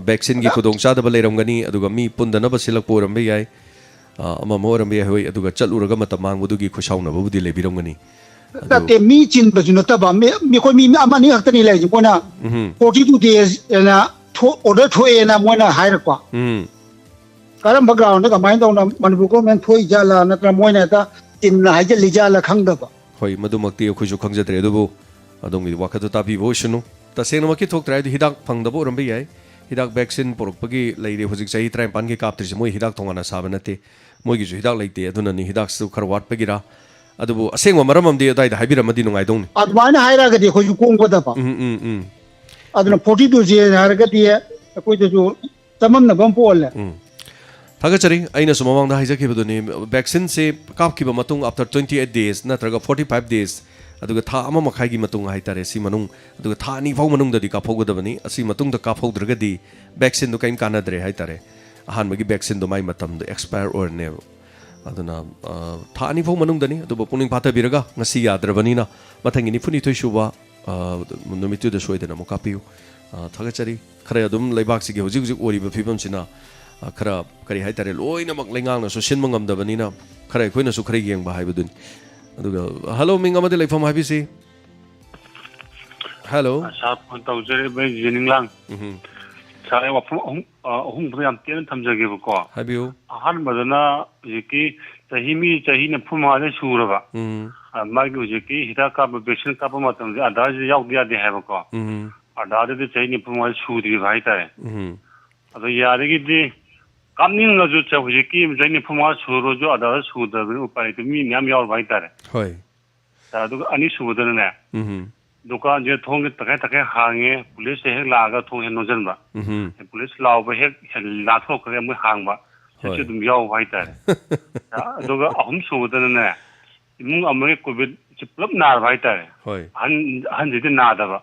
vaccine gi kudong chadaba leiromgani aduga mi pundana basilak porambe yai ama morambe hoi aduga chaluraga matamang budugi khushauna budi lebiromgani tate mi chin bajuna taba mi ko mi amani haktani lai jona 42 days na order thoi na moina hair kwa karam background ka mind on manipur government thoi jala natra moina ta tin na haje lijala khangdaba hoi madumakti khuju khangjadre adubu adongi wakatu tabi boshunu tasena maki thoktra hidak phangdabo rambe yai hidak vaccine porokpagi leire hojik chai 35 ge kaptri moi hidak thongana sabanate ꯃꯣꯏꯒꯤꯁꯨ ꯍꯤꯗꯥꯛ ꯂꯩꯇꯦ ꯑꯗꯨꯅꯅꯤ ꯍꯤꯗꯥꯛꯁꯨ ꯈꯔ ꯋꯥꯠꯄꯒꯤꯔꯥ ꯑꯗꯨꯕꯨ ꯑꯁꯦꯡꯕ ꯃꯔꯝ ꯑꯃꯗꯤ ꯑꯗꯥꯏꯗ ꯍꯥꯏꯕꯤꯔꯝꯃꯗꯤ ꯅꯨꯡꯉꯥꯏꯗꯧꯅꯤ ꯑꯗꯨꯃꯥꯏꯅ ꯍꯥꯏꯔꯒꯗꯤ ꯑꯩꯈꯣꯏꯁꯨ ꯀꯣꯡꯒꯗꯕ ꯑꯗꯨꯅ 42J ꯍꯥꯏꯔꯒꯗꯤ ꯑꯩꯈꯣꯏꯗꯁꯨ ꯆꯃꯝꯅꯕ ꯑꯃ ꯄꯣꯛꯍꯜꯂꯦ ꯊꯥꯒꯠꯆꯔꯤ ꯑꯩꯅꯁꯨ ꯃꯃꯥꯡꯗ ꯍꯥꯏꯖꯈꯤꯕꯗꯨꯅꯤ ꯚꯦꯛꯁꯤꯟꯁꯦ ꯀꯥꯞꯈꯤꯕ ꯃꯇꯨꯡ ꯑꯥꯐꯇꯔ 28 days ꯅꯠꯇ꯭ꯔꯒ 45 days ꯑꯗꯨꯒ ꯊꯥ ꯑꯃ ꯃꯈꯥꯏꯒꯤ ꯃꯇꯨꯡ ꯍꯥꯏꯇꯥꯔꯦ ꯁꯤ ꯃꯅꯨꯡ ꯑꯗꯨꯒ ꯊꯥ 2 ꯐꯥꯎ ꯃꯅꯨꯡꯗꯗꯤ ꯀꯥꯞꯍꯧꯒꯗꯕꯅꯤ ꯑꯁꯤ ꯃꯇꯨꯡꯗ ꯀꯥꯞꯍꯧꯗ꯭ꯔꯒꯗꯤ ꯚꯦꯛꯁꯤꯟꯗꯣ ꯀꯔꯤꯝ ꯀꯥꯟꯅꯗ꯭ꯔꯦ ꯍꯥꯏꯇꯥꯔꯦ ꯑꯍꯥꯟꯕꯒꯤ ꯚꯦꯛꯁꯤꯟꯗꯣ ꯃꯥꯏ ꯃꯇꯝꯗꯣ ꯑꯦꯛꯁꯄꯥꯌꯔ ꯑꯣꯏꯔꯅꯦꯕ ꯑꯗꯨꯅ ꯊꯥ 2 ꯐꯥꯎ ꯃꯅꯨꯡꯗꯅꯤ ꯑꯗꯨꯕꯨ ꯄꯨꯛꯅꯤꯡ ꯐꯥꯊꯕꯤꯔꯒ ꯉꯁꯤ ꯌꯥꯗ꯭ꯔꯕꯅꯤꯅ ꯃꯊꯪꯒꯤ 92 ꯁꯨꯕ ꯅꯨꯃꯤꯠꯇꯨꯗ ꯁꯣꯏꯗꯅ ꯑꯃꯨꯛ ꯀꯥꯞꯄꯤꯌꯨ ꯊꯥꯒꯠꯆꯔꯤ ꯈꯔ ꯑꯗꯨꯝ ꯂꯩꯕꯥꯛꯁꯤꯒꯤ ꯍꯧꯖꯤꯛ ꯍꯧꯖꯤꯛ ꯑꯣꯏꯔꯤꯕ ꯐꯤꯕꯝꯁꯤꯅ खरा करी हाई तारे लोइनमक लेंगांगनसु सिनम ngam खरा अखोइनसु खरा येंगबा हाइबदुनि अदुगा हेलो मिंग अमदे लेफम हाइबिसि हेलो साब फोन तौजरे बे जिनिंगलांग सारे वफम अहुम याम तेन थमजगेबको हाइबियो अहान मदना जिकि चही ने फुमादे सुरबा मागी जिकि हिदा का वैक्सीन का मतम आधार याव दिया दे हैबको आधार दे चही ने फुमादे सुदि भाई तारे अदो यारेगिदि कामनिंग नजु च हुजिकि जैनि फुमा सुरो जो आधार सुदब उपाय तो मी नाम याव भाई तारे होय तादु अनि सुबदने दुकान जे थोंग तके तके हांगे पुलिस हे लागा थोंग हे नोजनबा पुलिस लाव हे लाथो करे मु हांगबा से दुम याव भाई तारे दुगा अहम सुबदने इमुंग अमरे कोविड चिपलप नार भाई तारे होय हन जे नादबा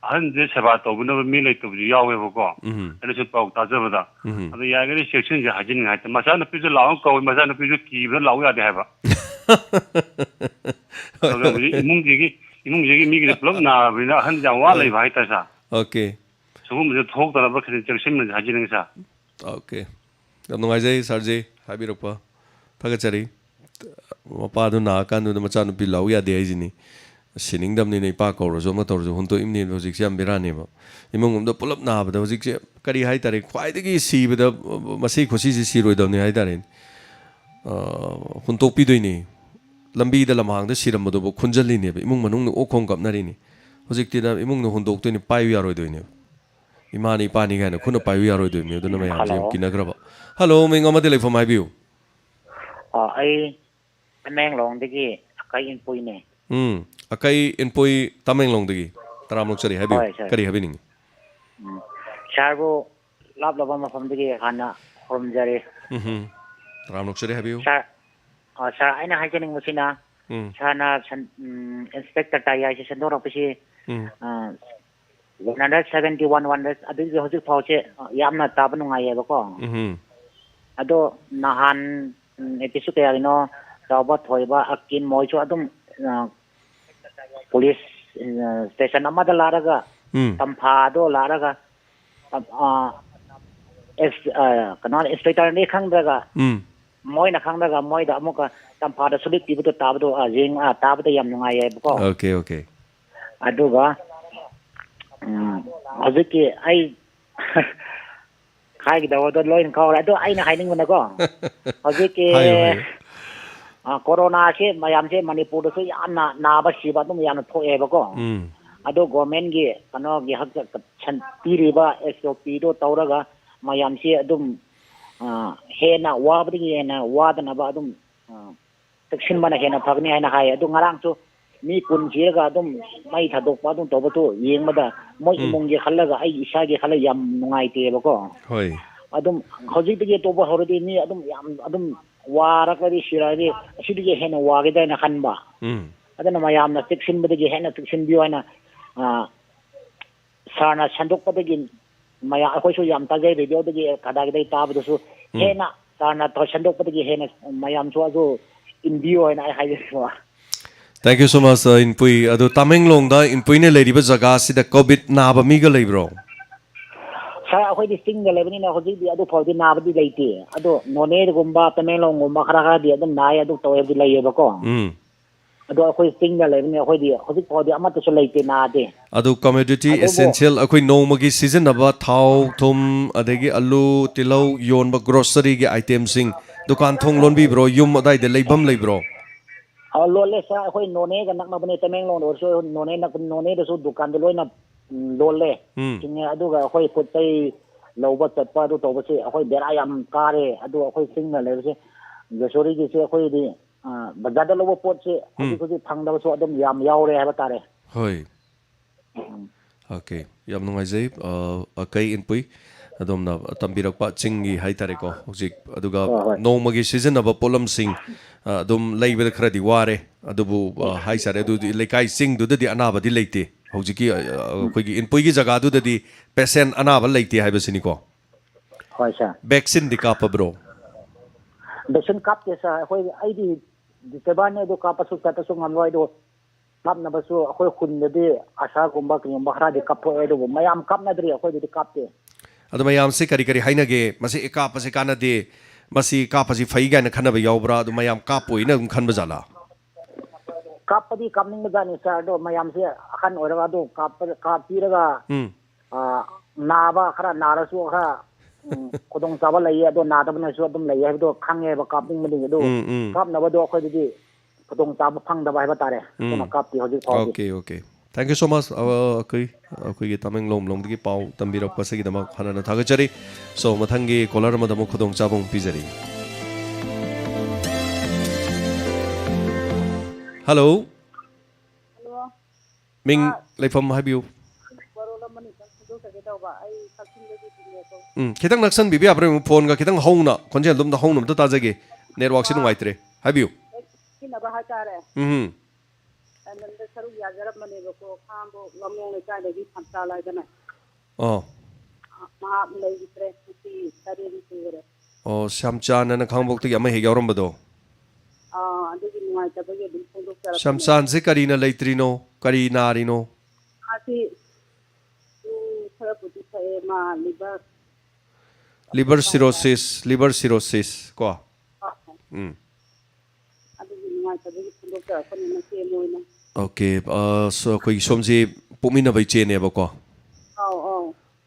हन जे सेवा तोबनो मी लेतो यावे बको अने से पाउ ताजबदा अदो यागरे सेक्शन जे हाजिन गाय मसा न पिजो लाव को मसा न पिजो कीब लाव यादे हैबा इमुंग जेगी मी के प्लग ना बिना हन जा वा ले भाई तासा ओके सुगुम जे थोक तना बखरे सेक्शन में हाजिन सा ओके नुंगाइजै सरजे हाबिरपा थगचरी मपादु ना कानु मचा नुपि लाव यादे आइजिनी सिनिंगदमनि नै पा कौरजो म तौरजो हुंतो इमनि होजिक से बेरानेबा इमंगमदो पुलप नाबदा होजिक से करी हाय तारे ख्वाइदगी सीबदा मसी खुशी से सिरोइदमनि हाय तारे हुंतो पिदोइनी लंबी द लमहांगदा सिरमदो खुंजलिने इमंग मनुंग ओखोंग गपनारिनी होजिकतिना इमंग नो हुंदोक्तोइनी पायु यारोइदोइने इमानी पानी गाना खुना पायु यारोइदोइने अदुना मयामजे किनग्रबा हेलो मिंगमदे लेफम हाइबियु आई तमेंगलोंगदगी अकाई इनपुइने अकाई इनपुई तमेंगलोंगदगी तरामलोकचरी हाइबियु करी हाबिनिंग शारबो लाबलबा मफमदगी हाना होमजरे तरामलोकचरी हाबियु सर आइना हाइजेनिंग मसिना साना इंस्पेक्टर टाइया से संदोरपसी 171 अदुगी होजिक फाउचे यामना ताब नुंगायेबको अदो नहान एपिसोड कयागिनो ताबा थोइबा अकिन मोइचो अदुम पुलिस स्टेशन अमदा लारगा तंफादो लारगा कनॉन इंस्पेक्टर ने खंगदगा मोइना खंगदगा मोइदा अमुका तंफादा सुलिक पिबतो ताबदो जिंग ताबदो याम नुंगायेबको ओके ओके अदुगा हजुकी आई खाई दवदो लोइन कौर अदो आइना हाइनिंगनको हजुकी कोरोना से मयाम से मणिपुर से याना नाबा सिबा तुम याना थोएबको अदो गवर्नमेंट गे कनो गे हक सन पीरिबा एसओपी दो तौरगा मयाम से अदुम हेना वाबदगी हेना वादनबा अदुम तक्सिन बना हेना फगनी हेना हाय अदु ngarang सु मी पुनजिरगा अदुम मै थादोकपा अदुम तोबतो येंगमदा मोय इमुंगे खल्लगा आई इसागे खल्ला याम नुंगाइतेबको होय अदुम हजिकदगी तोबा हरदी मी अदुम याम अदुम वारकरी सिरारी असिदगी हेना वागेदाना खनबा अदना मयामना तक्सिनबदगी हेना तक्सिनबियोना सारना संदोकपदगी मया अखोइसु याम ताजै रेडियोदगी कदागदै ताबदसु हेना सारना तो संदोकपदगी हेना मयामसु अजो इनबियो हेना आई हाइजेसो Thank you so much inpui adu Tamenglongda inpuine leiriba jaga sida covid naba miga leibro Sir akhoi di single lebani na hoji di adu phodi naba di leite adu none gumba Tamenglong gumba khara di adu nai adu toy di leiba ko adu akhoi single lebani akhoi di hoji phodi amata su leite na de adu commodity essential akhoi nomagi season aba thau thum adegi alu tilau yonba grocery ge item sing dukan thong lonbi bro yum adai de leibam leibro लोले सा अखोई नोने का नकमा बने तमेंगलोंग दोसो नोने नक नोने दोसो दुकान दे लोइना लोले सिंगे अदुगा अखोई पुत्तै लौबा चत्पा दु तोबसे अखोई बेरा याम कारे अदु अखोई सिंगना लेबसे ꯒ꯭ꯔꯣꯁꯔꯤꯒꯤꯁꯦ ꯑꯩꯈꯣꯏꯗꯤ ꯕꯖꯥꯔꯗ ꯂꯧꯕ ꯄꯣꯠꯁꯦ ꯍꯧꯖꯤꯛ ꯍꯧꯖꯤꯛ ꯐꯪꯗꯕꯁꯨ ꯑꯗꯨꯝ ꯌꯥꯝ ꯌꯥꯎꯔꯦ ꯍꯥꯏꯕ ꯇꯥꯔꯦ ꯍꯣꯏ ओके याम नुंगाइजै अकै इनपुई अदोमना तंबिरकपा चिंगी हाइतारेको हौजिक अदुगा नोमगी सिजनब पोलमसिंग अदुम लैबद खरदि वारे अदुबु हाइसारे अदु लेकाइ चिंग दुददि अनाबदि लेते हौजिकी अखोइगी इनपुइगी जगादुददि पेशेंट अनाब लेते हाइबसिनिको होय सर वैक्सीन दि कापब्रो वैक्सीन कापते सर अखोइ आइदि दितबाने दो कापसु ततसु ngamloi do kapnabasु अखोइ खुनददि आशागुम्बा कियम्बा खरादि कापथोए दो मयाम कापनाद्रि अखोइदि कापते अदु मयाम से करी करी हाइनगे मसे एकापसे कानदे मसी कापसि फैगान खनब यावब्रा अदु मयाम कापोइना खनब जाला कापदि कापनिंग जानि सर दो मयाम से अखन ओरगा दो कापीरगा नाबा खरा नारसु खरा खुदोंग चाबा लैये अदो नादबनसु अदुम लैये हबदो खांगेबा कापनिंग मदि दो कापनबदो अखोइदि खुदोंग चाबा फंगदबा हबा तारे तोना कापति हजि फाउ okay okay thank you so much अखोई तमेंग लोम लोमदगी पाउ तंबिरक पसगी दमा खनना थागचरी सो मथंगी कोलर मदम खुदोंग चाबों पिजरी हेलो मिंग लेफम हाबियू खितंग नक्सन बिबी आपरे फोन का खितंग होना खंजे दुम द होनम तो ताजगे नेटवर्क से नुंगाइत्रे हाबियू किनबा हातारे नंद सरुक याजरब मनेबको खामबो लमोंग लेकाइदगी फंता लाइदना मा लेगित्रे ती सरेरि सुगरे श्यामचान न खामबोक्ति यम हे यावरमबदो अदुगी नुंगाइतबगे दुम फोंदो चरा श्यामचान से करीना लेत्रिनो करी नारिनो आसी खरपुति थे मा लिवर सिरोसिस को ओके सो कोई सोमजी पुमिना बै चेनेबको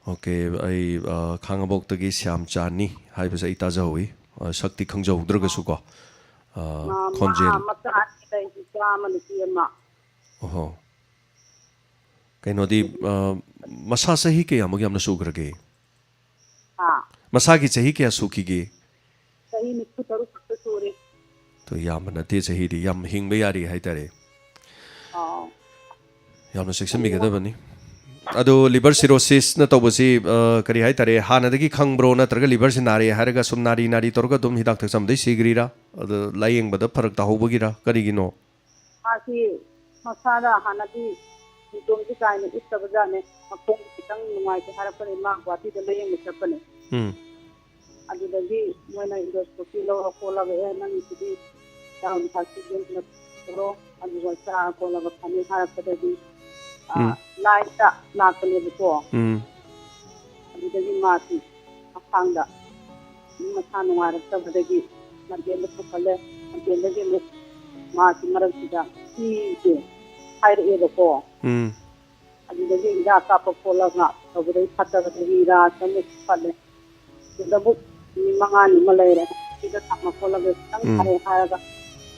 ओके आई खांगबोक्तगी श्यामचानी हाइबसे इ ताजहोइ शक्ति खंजौद्रगसु को खंजेल ओहो कइनोदी मसा सही के यामग यामना सुग्रगे मसा की सही के सुखीगे सही निखु तरु सुरे तो याम नते सही दी याम हिंगबे यारी हाइतारे यामना सेक्शन मिगदबनी अदो लिवर सिरोसिस न तोबसी करी हाइतारे हानदगी खंगब्रो नत्रग लिवर से नारे हारगा सुम नारी नारी तोरगा दुम हिदाक थसमदै सिग्रीरा अदो लायेंगबद फरक ताहोबगिरा करिगिनो आसी मसादा हानदी दोमजी काइने इस्तबजाने मकों खितंग नुंगाइते हारपने मा वाती द लेयंग चपने अदुदगी मोइना इंडोस्कोपी लो कोलागे नंग सिदी डाउन ऑक्सीजन न रो अदुगा चा कोलागे फने हारपदगी लाइटा लाकने बको अदुदगी मासी अफांगा मसा नुंगारतबदगी मर्गेल फले मर्गेलगे लुक मासी मरसिदा सी हाइरे बको अदुदगी इदा काप कोलागा तबदई फतबदगी रा समे फले दबुक मंगानी मलेरे इदा थमा कोलागे तंग हारे हारगा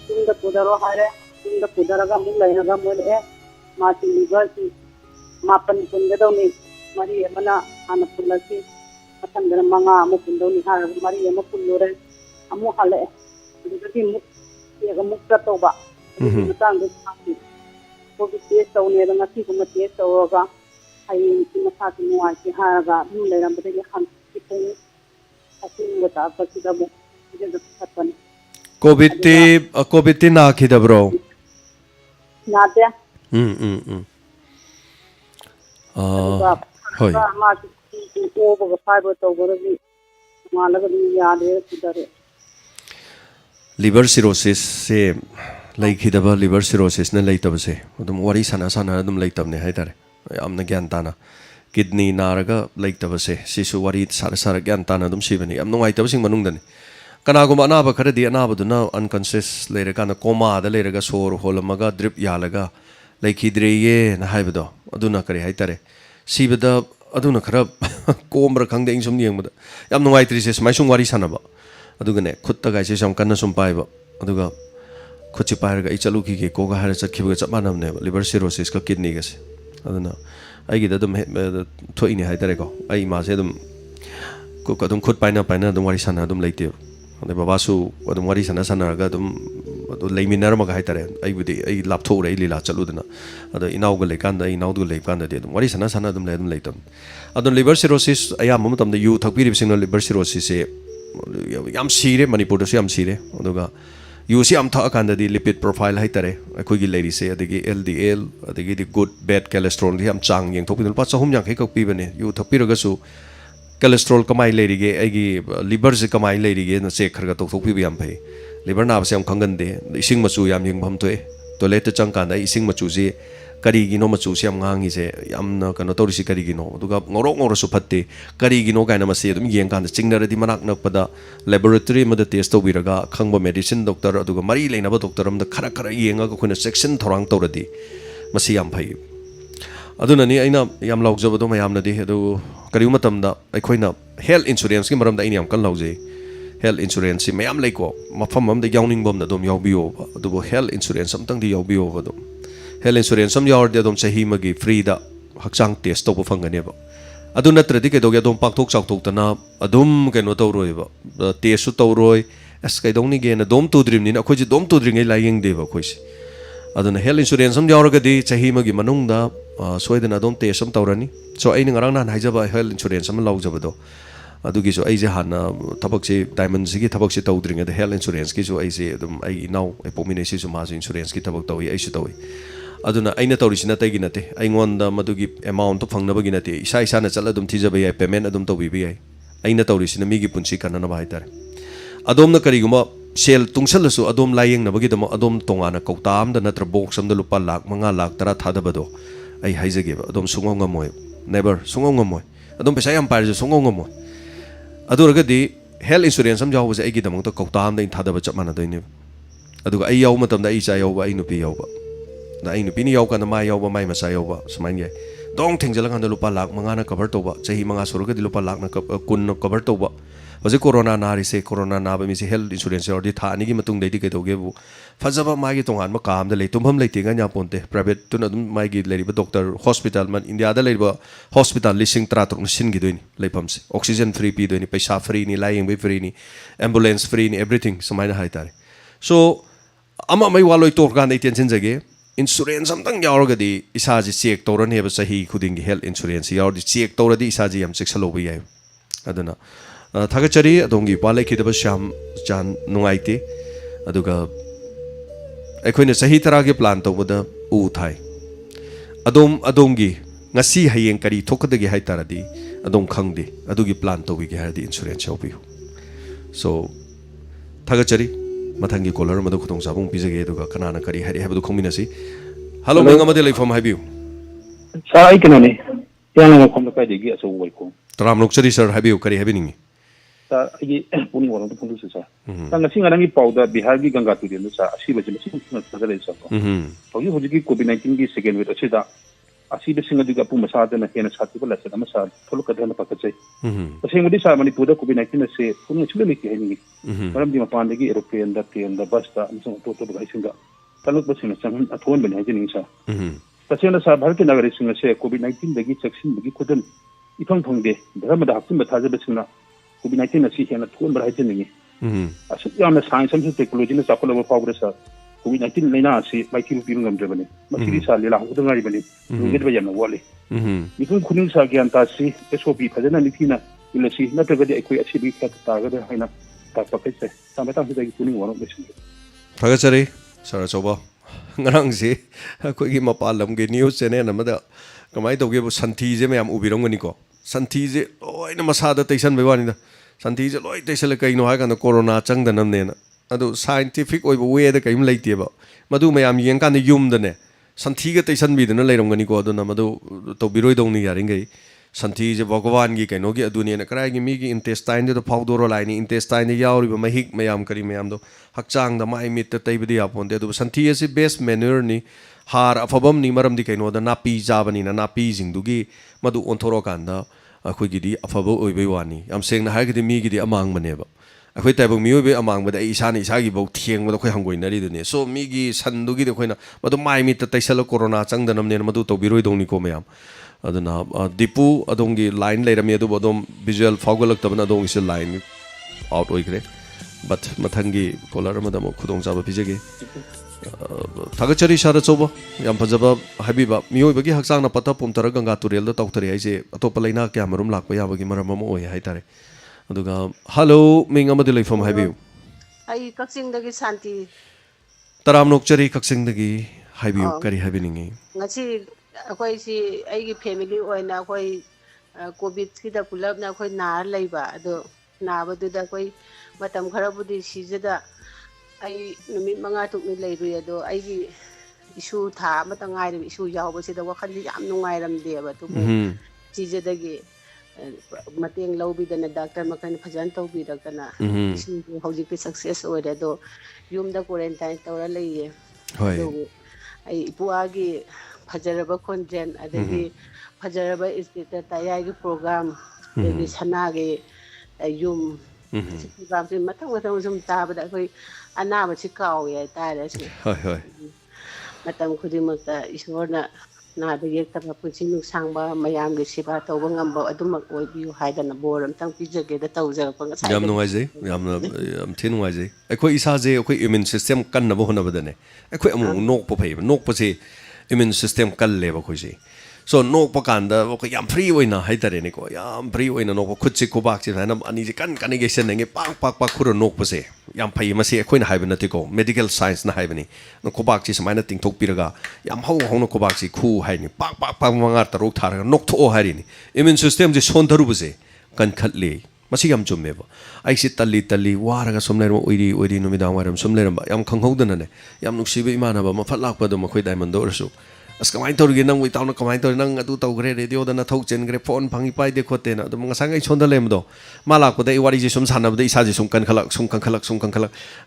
तुंग पुदरो हारे तुंग पुदरगा मुग लेनगा मोले माची लिबरसी मापन पुंगदौनी मरी मना हाना पुलसी मथंदर मंगा मु पुंदौनी हार मरी म पुल्लोरे अमु हाले दुदगी मुक येगा मुक्ता तोबा दुतांग दुतांग कोबी टेस्ट तौने रंगा ती कुम टेस्ट तौगा हाई की मसा की मुआची हारगा मु लेरंबदगी हान की कोविड ना खिदब्रो नादे होय लिवर सिरोसिस से लेखिदब लिवर सिरोसिस ने लेतबसे अदुम वारी साना साना अदुम लेतबने हाइतारे यामना ज्ञान ताना किडनी नारगा लेतबसे सिसु वारी सारा सारा ज्ञान ताना अदुम सिबनी याम नुंगाइतबसिंग मनुंगदने कनागुम अनाब खरदी अनाबदुना अनकॉन्शियस लेरकाना कोमादा लेरगा सोर होलमगा ड्रिप यालगा लेखिद्रेये ना हाइबदो अदुना करे हाइतारे सिबदा अदुना खरा कोमरा खंगदे इंसुम येंगबदा याम नुंगाइत्रिसे समाइसुम वारी सानाबा अदुगने खुत्ता गाइसे सम कन्ना सुम पाइबा अदुगा खुच्ची पाइरगा इ चलुखी के कोगा हारे चखिबगा चमानमने लिवर सिरोसिस का किडनी गसे अदुना आइगिदा दम थोइने हाइतारे को आई मासे दम को कदम खुद पाइना पाइना दम वारी साना दम लेते ꯑꯗꯩ ꯕꯕꯥꯁꯨ ꯑꯗꯨꯝ ꯋꯥꯔꯤ ꯁꯥꯟꯅꯔꯒ ꯑꯗꯨꯝ ꯑꯗꯨ ꯂꯩꯃꯤꯟꯅꯔꯝꯃꯒ ꯍꯥꯏꯇꯥꯔꯦ ꯑꯩꯕꯨꯗꯤ ꯑꯩ ꯂꯥꯞꯊꯣꯛꯎꯔꯦ ꯑꯩ ꯂꯤꯂꯥ ꯆꯠꯂꯨꯗꯅ ꯑꯗꯣ ꯏꯅꯥꯎꯒ ꯂꯩꯀꯥꯟꯗ ꯑꯩ ꯏꯅꯥꯎꯗꯨꯒ ꯂꯩꯀꯥꯟꯗꯗꯤ ꯑꯗꯨം ꯋꯥꯔꯤ ꯁꯥꯟꯅ ꯑꯗꯨꯝ ꯂꯩꯇꯕꯅꯤ ꯑꯗꯣ ꯂꯤꯚꯔ ꯁꯤꯔꯣꯁꯤꯁ ꯑꯌꯥꯝꯕ ꯃꯇꯝꯗ ꯌꯨ ꯊꯛꯄꯤꯔꯤꯕꯁꯤꯡꯅ ꯂꯤꯚꯔ ꯁꯤꯔꯣꯁꯤꯁꯁꯦ ꯌꯥꯝ ꯁꯤꯔꯦ ꯃꯅꯤꯄꯨꯔꯗꯁꯨ ꯌꯥꯝ ꯁꯤꯔꯦ ꯑꯗꯨꯒ ꯌꯨꯁꯤ ꯌꯥꯝ ꯊꯛꯑꯀꯥꯟꯗꯗꯤ ꯂꯤꯄꯤꯠ ꯄ꯭ꯔꯣꯐꯥꯏꯜ ꯍꯥꯏꯇꯥꯔꯦ ꯑꯩꯈꯣꯏꯒꯤ ꯂꯩꯔꯤꯁꯦ ꯑꯗꯒꯤ LDL ꯑꯗꯒꯤꯗꯤ ꯒꯨꯗ ꯕꯦꯗ ꯀꯦꯂꯦꯁꯇ꯭ꯔꯣꯜꯁꯤ ꯌꯥꯝ ꯆꯥꯡ ꯌꯦꯡꯊꯣꯛꯄꯤꯗꯅ ꯂꯨꯄꯥ 300 ꯌꯥꯡꯈꯩ ꯈꯛ ꯄꯤꯕꯅꯦ ꯌꯨ ꯊꯛꯄꯤꯔꯒꯁꯨ ꯀꯦꯂꯦꯁꯇ꯭ꯔꯣꯜ ꯀꯃꯥꯏ ꯂꯩꯔꯤꯒꯦ ꯑꯩꯒꯤ ꯂꯤꯚꯔꯁꯦ ꯀꯃꯥꯏ ꯂꯩꯔꯤꯒꯦꯅ ꯆꯦꯛ ꯈꯔ ꯇꯧꯊꯣꯛꯄꯤꯕ ꯌꯥꯝ ꯐꯩ ꯂꯤꯚꯔ ꯅꯥꯕꯁꯦ ꯌꯥꯝ ꯈꯪꯒꯟꯗꯦ ꯏꯁꯤꯡ ꯃꯆꯨ ꯌꯥꯝ ꯌꯦꯡꯐꯝ ꯊꯣꯛꯑꯦ ꯇꯣꯏꯂꯦꯠꯇ ꯆꯪꯀꯥꯟꯗ ꯑꯩ ꯏꯁꯤꯡ ꯃꯆꯨꯁꯤ ꯀꯔꯤꯒꯤꯅꯣ ꯃꯆꯨꯁꯤ ꯌꯥꯝ ꯉꯥꯡꯉꯤꯁꯦ ꯌꯥꯝꯅ ꯀꯩꯅꯣ ꯇꯧꯔꯤꯁꯤ ꯀꯔꯤꯒꯤꯅꯣ ꯑꯗꯨꯒ ꯉꯧꯔꯣꯛꯁꯨ ꯐꯠꯇꯦ ꯀꯔꯤꯒꯤꯅꯣ ꯀꯥꯏꯅ ꯃꯁꯤ ꯑꯗꯨꯝ ꯌꯦꯡꯀꯥꯟꯗ ꯆꯤꯡꯅꯔꯗꯤ ꯃꯅꯥꯛ ꯅꯛꯄꯗ ꯂꯦꯕꯣꯔꯦꯇꯔꯤ ꯑꯃꯗ ꯇꯦꯁ ꯇꯧꯕꯤꯔꯒ ꯈꯪꯕ ꯃꯦꯗꯤꯁꯤꯟ ꯗꯣꯛꯇꯔ ꯑꯗꯨꯒ ꯃꯔꯤ ꯂꯩꯅꯕ ꯗꯣꯛꯇꯔ ꯑꯃꯗ ꯈꯔ ꯌꯦꯡꯉꯒ ꯑꯩꯈꯣꯏꯅ ꯆꯦꯛꯁꯤꯟ ꯊꯧꯔꯥꯡ ꯇꯧꯔꯗꯤ ꯃꯁꯤ ꯌꯥꯝ ꯐꯩ ꯑꯗꯨꯅꯅꯤ ꯑꯩꯅ ꯌꯥꯝ ꯂꯥꯎꯖꯕꯗꯣ ꯃꯌꯥꯝꯅꯗꯤ ꯑꯗꯨ ꯀꯔꯤꯒꯨꯝꯕ ꯃꯇꯝꯗ ꯑꯩꯈꯣꯏꯅ ꯍꯦꯜꯊ ꯏꯟꯁꯨꯔꯦꯟꯁꯀꯤ ꯃꯔꯝꯗ ꯑꯩꯅ ꯌꯥꯝ ꯀꯟꯅ ꯂꯥꯎꯖꯩ हेल्थ इंश्योरेंस मैम लेको मफम याबीओ हेल्थ इंश्योरेंस अमतंगदी याबीओ हेल्थ इंश्योरेंस यावरदे चाही मगी फ्रीदा हक्चांग टेस्ट तब फंगनेब अदु नत्रदि कदोगे अदम पाक्थोक चाक्थोक्तना अदुम कनो तौरोयब टेस्ट तौरोय अस कदौनीगेन दोम तुद्रिमनिना अखोजि दोम तुद्रिङै लायेंगदेब अखोइसि अदुना हेल्थ इंश्योरेंस यावरगदि चाही मगी मनुंगदा सोयदना अदम टेस्ट तौरनी सो अइना ngarang nan haijaba health insurance लाउजबदो अदुगिसु अइजे हाना थबकसे डायमंड सिगी थबकसे तौद्रिङै हेल्थ इंश्योरेंस किसु अइजे अदुम अइ इनाउ अइ पोमिनेसिसु मासु इंश्योरेंस की थबक तौइ अइसु तौइ अदुना अइना तौरिसिना तैगि नते अइंगोंदा मदुगी अमाउंट तो फंगनबगी नते इसा इसाना चल अदुम थिजबे याय पेमेंट अदुम तौबिबि याय अइना तौरिसिना मिगी पुंसी कननबा हाइतारे अदोमना करिगुमा सेल तुंगसलसु अदोम लायेंगनबगिदम अदोम तोंगाना कौतामदा नत्र बॉक्स अमदा लुपा लाख 5 लाख 10 थादबदो अइ हाइजगेबा अदोम सुंगोंगमोय नेबर सुंगोंगमोय अदोम पैसा याम पाइरजु सुंगोंगमोय अदुरगदि हेल्थ इंश्योरेंस हम जावबसे अइगिदमंत कौतामदा इन थादबा चप मानदोइने अदुगा अइ याव मतमदा अइ चा यावबा अइ नुपि यावबा दा अइ नुपिनि याव काना मा यावबा माइ मसा यावबा समाइन याय दोंग थेंजलकांदा लुपा लाख 5 ना कवर तौबा चाही 5 सुरगदि लुपा लाख ना 10 कवर तौबा हजे कोरोना नारिसे कोरोना नाबा मिसे हेल्थ इंश्योरेंस यावदि थानिगी मतुंग दैदि कैतौगेबु फजबा मागी तोंगान कामदा लै तुम्भम लैते गन्या पोंते प्राइवेट तुन अदुम मागी लैरिबा डॉक्टर हॉस्पिटल मन इंडिया दा लैरिबा हॉस्पिटल लिसिंग 33 सिनगी दोइनि लैफमसे ऑक्सीजन फ्री पी दोइनि पैसा फ्री नि लायेंबे फ्री नि एम्बुलेंस फ्री नि एवरीथिंग समाइना हाइतारे सो अमा मै वालोय तोरगान दै टेंशन जगे इंश्योरेंस अमतंग यावरगदि इसाजी चेक तौरनेबा सही खुदिंगी हेल्थ इंश्योरेंस यावरदि चेक तौरदि इसाजी यम चेक्सलोबा याय अदुना थागचरी अदोंगी पालेखिदबा श्याम चान नुंगाइते अदुगा अखोइना सही तरह के प्लान तौबदा उ Thai अदोंगी ngasi hayeng kari thokadagi haitaradi adom khangde adugi plan tawigi hardi insurance yabiu so thagachari mathangi caller madu khutong sabung pijage aduga kanana kari hari habadu khongminasi hello mengamade leifam habiu sa ai kenone yana ma khomda pai degi aso welcome tram nokchari sir habiu kari habiningi sa ai puni wala to pundu sa sa ngasi ngarang gi pauda bihar gi ganga tu den sa asi baje masi na sagale sa ko hoji gi covid-19 gi second wave achida asi de singa juga pu masada na hena sati bala sa ma sa tholu kadana pakachai asing mudi sa manipur da covid-19 na se puni chule ni ki heni maram di mapan de gi aeroplane da train da bus da amso to bai singa taluk basina sang athon bani hajini sa tasena sa bharat ke nagari singa se covid-19 de gi section de gi khodan ifang phangde dharma da haksim batha ja basina covid-19 na si hena thon bar hajini asu yana science and technology na sakula ba progress COVID-19 laina asi maiki rupi ngam jabani masiri sa lela udangari bani ngid ba yana wale nikun khuning sa gyan ta si SOP phajana nikina ilasi natragadi akoi asibi kha ta ga haina ta pakese samata hidai kuning wano besin thagachari sara choba ngarang si akoi gi mapalam ge news channel amada kamai toge bu santhi je mayam ubirongani ko santhi je loina masada taisan bewani da santhi je loi taisale kaino ha kana corona changdanam ne na अदु साइंटिफिक ओइबो वे द कइम लैतेबा मदु मयाम यें कान युम दने संथि ग तैसन बिदन लैरंगनी को अदुना मदु तो बिरोय दौनी यारिंगै संथि जे भगवान गी कइनो गी अदुने न कराय गी मी गी इंटेस्टाइन दो फाउदोरो लाइनी इंटेस्टाइन दे यावरिबा महिक मयाम करी मयाम दो हकचांग द माइ मिट तैबदि यापोंदे अदु संथि एसि बेस्ट मैन्योर नि हार अफबम नि मरम दि कइनो द नापी जाबनी ना नापी जिंगदुगी मदु ओंथोरो कांदा अखोइगिदि अफबो ओइबै वानी याम सेंगना हाइगिदि मी गिदि अमांग बनेबा अखोइ ताइबंग मियोबे अमांगबदा इसानी इसागी बौ थियेंगबदा खै हंगोइनरी दुने सो मिगी सन्दुगी दखोइना मदु माइ मिट तैसल कोरोना चंगदनमने मदु तो बिरोय दौनी को मयाम अदुना दीपू अदोंगी लाइन लेरमी अदु बदोम विजुअल फाउगलक तबना अदोंगी से लाइन आउट ओइग्रे but matangi kolar amada mo khudong chaba pijege thagachari shara chobo yam phajaba habiba mioi bagi hakchang na pata pum tara ganga turel da tawtari aise atopa laina kya marum lakpa ya bagi maram mo oi hai tare aduga hello ming amadi leifam habiu ai kaksing dagi santi taram nokchari kaksing dagi habiu kari habiningi ngasi akoi si ai gi family oina akoi covid ki da pulap na akoi na leiba ado na badu da akoi matam khara budi sijada ai numit manga tuk ni leiru ado ai gi isu tha mata ngai ri isu yaw ba sida wakhal yam nungai ram de ba tu sijada gi mateng lobbi dana doctor makan phajan to bi dakana isu hojik ki success ore do yum da quarantine tawra leiye hoi ai ipuagi fajaraba content adagi fajaraba istita tayagi program adagi sanagi yum program sin matang sum tabada koi anaba chi kaw ya tare si hoi hoi matam khudimata isorna na da yekta punchi nu sangba mayam ge siba tawba ngamba adumak oibiu haidana boram tang pijage da tawja panga sai yam nuai jai yam thin nuai jai akoi isa je akoi immune system kan na bo hona badane akoi amu nok po phai nok po se immune system kal le ba khoi ji so nok pa kan da ko yam free oina hai tare ne ko yam free oina nok ko khut chi ko bak chi na ani ji kan ge sen nge pak khur nok pa se yam phai ma se akoi na hai ba na ti ko medical science na hai ba ni no ko bak chi samai na ting thok piraga yam hau no ko bak chi khu hai ni pak mangar taruk thar nok tho hai ri ni immune system ji son dharu bu se kan khat le masi yam chumme ba ai si tali waraga somle ro oiri no midang waram somle ram yam khanghodana ne yam nuksi be imana ba ma phatlak pa do ma khoi diamond do rasu as kamai tor gi nang wi taw na kamai tor nang adu taw gre radio da na thok chen gre phone phangi pai de khote na do nga sangai chonda lem do malak pa dai wari ji sum sana ba dai isa ji sum kan khalak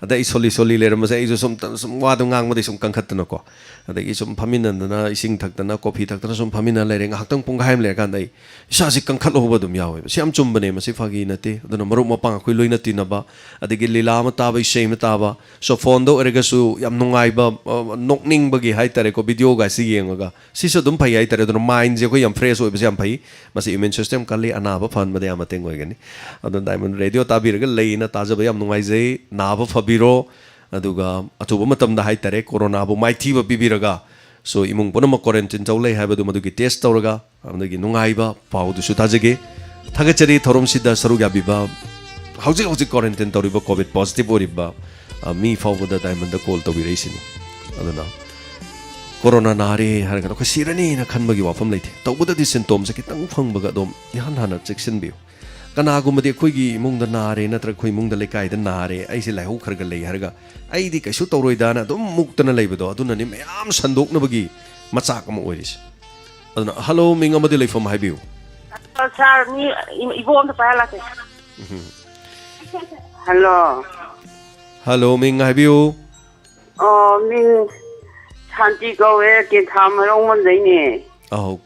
ada i soli le ram sa i sum wa do ngang ma dai sum kan khat na ko ada i sum phamin na ising thak na coffee thak na sum phamin le reng hak tang pung haim le kan dai isa ji kan khat lo ba dum yaw si am chum bane ma si phagi na te do na maru ma pang khoi loi na ti na ba ada gi lila ma ta ba shei ma ta ba so phone do erega su yam nungai ba nokning ba gi hai tare ko video ga si yenga si so dum phai ai tare do mind je ko yam fresh oi ba yam phai ma si immune system kali ana ba phan ma de am teng oi gani adon diamond radio ta bi ga lei na ta ja ba yam nungai je na ba phabiro aduga atuba matam da hai tare corona bu mai thi ba bibiraga so imung ponama quarantine tawlei hai ba du madu gi test tawraga amdagi nungai ba pau du su tajage thagachari thorom sida saru ga biba hauji quarantine tawriba covid positive oriba mi fawba da diamond da call tawi reisini aduna corona nare har ga ko sirani na khanbagi wafam leite tawbuda di symptoms ki tang phangbaga dom ihan hana section bi kana gumadi khoi gi imung da nare natra khoi imung da lekai da nare ai se lai hu kharga lei harga ai di kaisu tawroi da na dum muktana leiba do aduna ni mayam sandok na bagi macha kam oiris aduna hello ming amadi leifam haibiu sir ni ibom da pala te hello ming haibiu ming Santi go e ke thamarong mon dei ni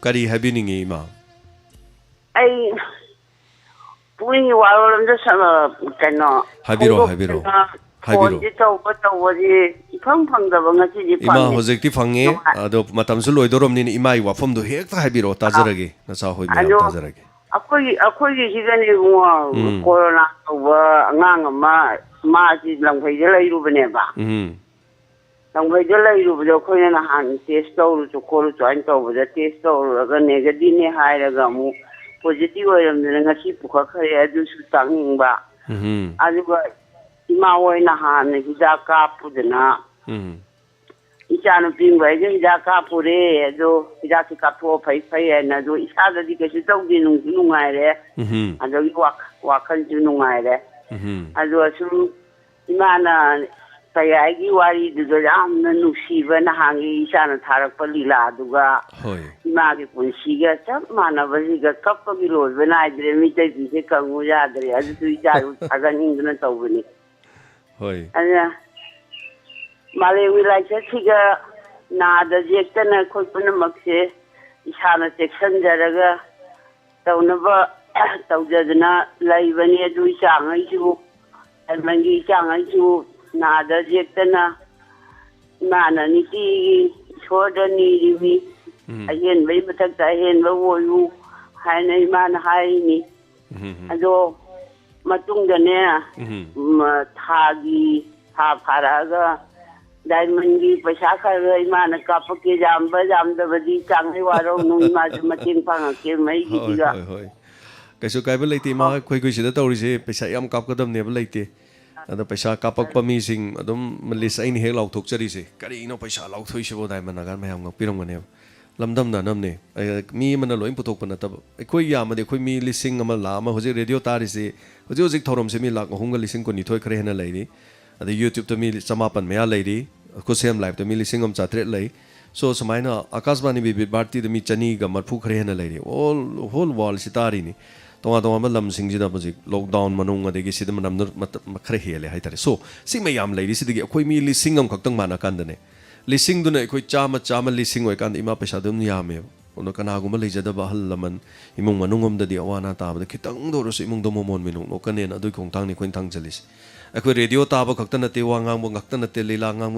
kari habining e ma ai puing warom da sama kano habiro ji to ko ji phang da bang chi ji ima hojek ti phange ado matam su loi dorom ni imai wa phom do hek ta habiro ta jarage na sa hoi mi ta jarage akoi ji ga ni ngo corona wa ngang ma ji lang phai de lai ru bane ba lang phai de lai ru bo khoi na han test to ru ko ru join to bo test to ru ga negative ni hai ra ga mu positive oiram na ngasi pukha khare adu su tanging ba aduga ima oina han hida ka pudna ichanu pingwa je hida ka pure ado hida ki ka tho phai na do isa da di ke su tau di nu ngai re ado wa khan ju nu ngai re ado su imana sayai gi wari du do am na nu si ba na hangi isa na tharak pa lila aduga hoi ima gi punsi ga chap mana ba ji ga kap gi lo ba na dire mi tai bi se kangu ya dire adu tu ja ru aga ning na tau ni hoi ana male wi lai che thiga na da jekta na khoi puna makse isa na section jaraga taunaba taujadna lai bani adu isa ngai ju almangi isa ngai ju na da jekta na mana ni ki shoda ni ri ayen bai matak ta ayen ba woyu hai nei man hai ni ado matungdane thagi tha pharaga diamond paisa khara imana kapake jamba jamdabadi changai waro nu ma mating phangake mai giga hoi kaisu kai ba leite ma khoi khoi sida tawri se paisa yam kap kadam ne ba leite ada paisa kapak pa mi sing adum malis ain he lauk thok chari se kari no paisa lauk thoi se bo diamond nagan mayam ngak pirong ne lamdam na namne mi mana loim putok pana tab khoi ya ma de khoi mi lising ama la ma hoje radio tari se hoje hoje thorom se mi lak hunga lising ko ni thoi khre hena leiri ada youtube to mi samapan me ya leiri ko sem live to mi lising om chatre lei so samaina akasbani bi bharti de mi chani ga marphu khre hena leiri all whole world sitari ni tonga tonga ma lam sing jida bajik lockdown manung ade gi sidam nam khre hele hai tare so sing me yam leiri sidigi khoi mi lising om khaktang mana kan dane lising duna khoi chama lising oi kan ima pesa dum yame ono kana guma leijada ba hal laman imung manungom da di awana ta ba khitang do ro imung do momon minung no kanen adui khong tang ni khoin thang chalis akhoi radio ta ba khakta na te wangang bo ngakta na te lila ngang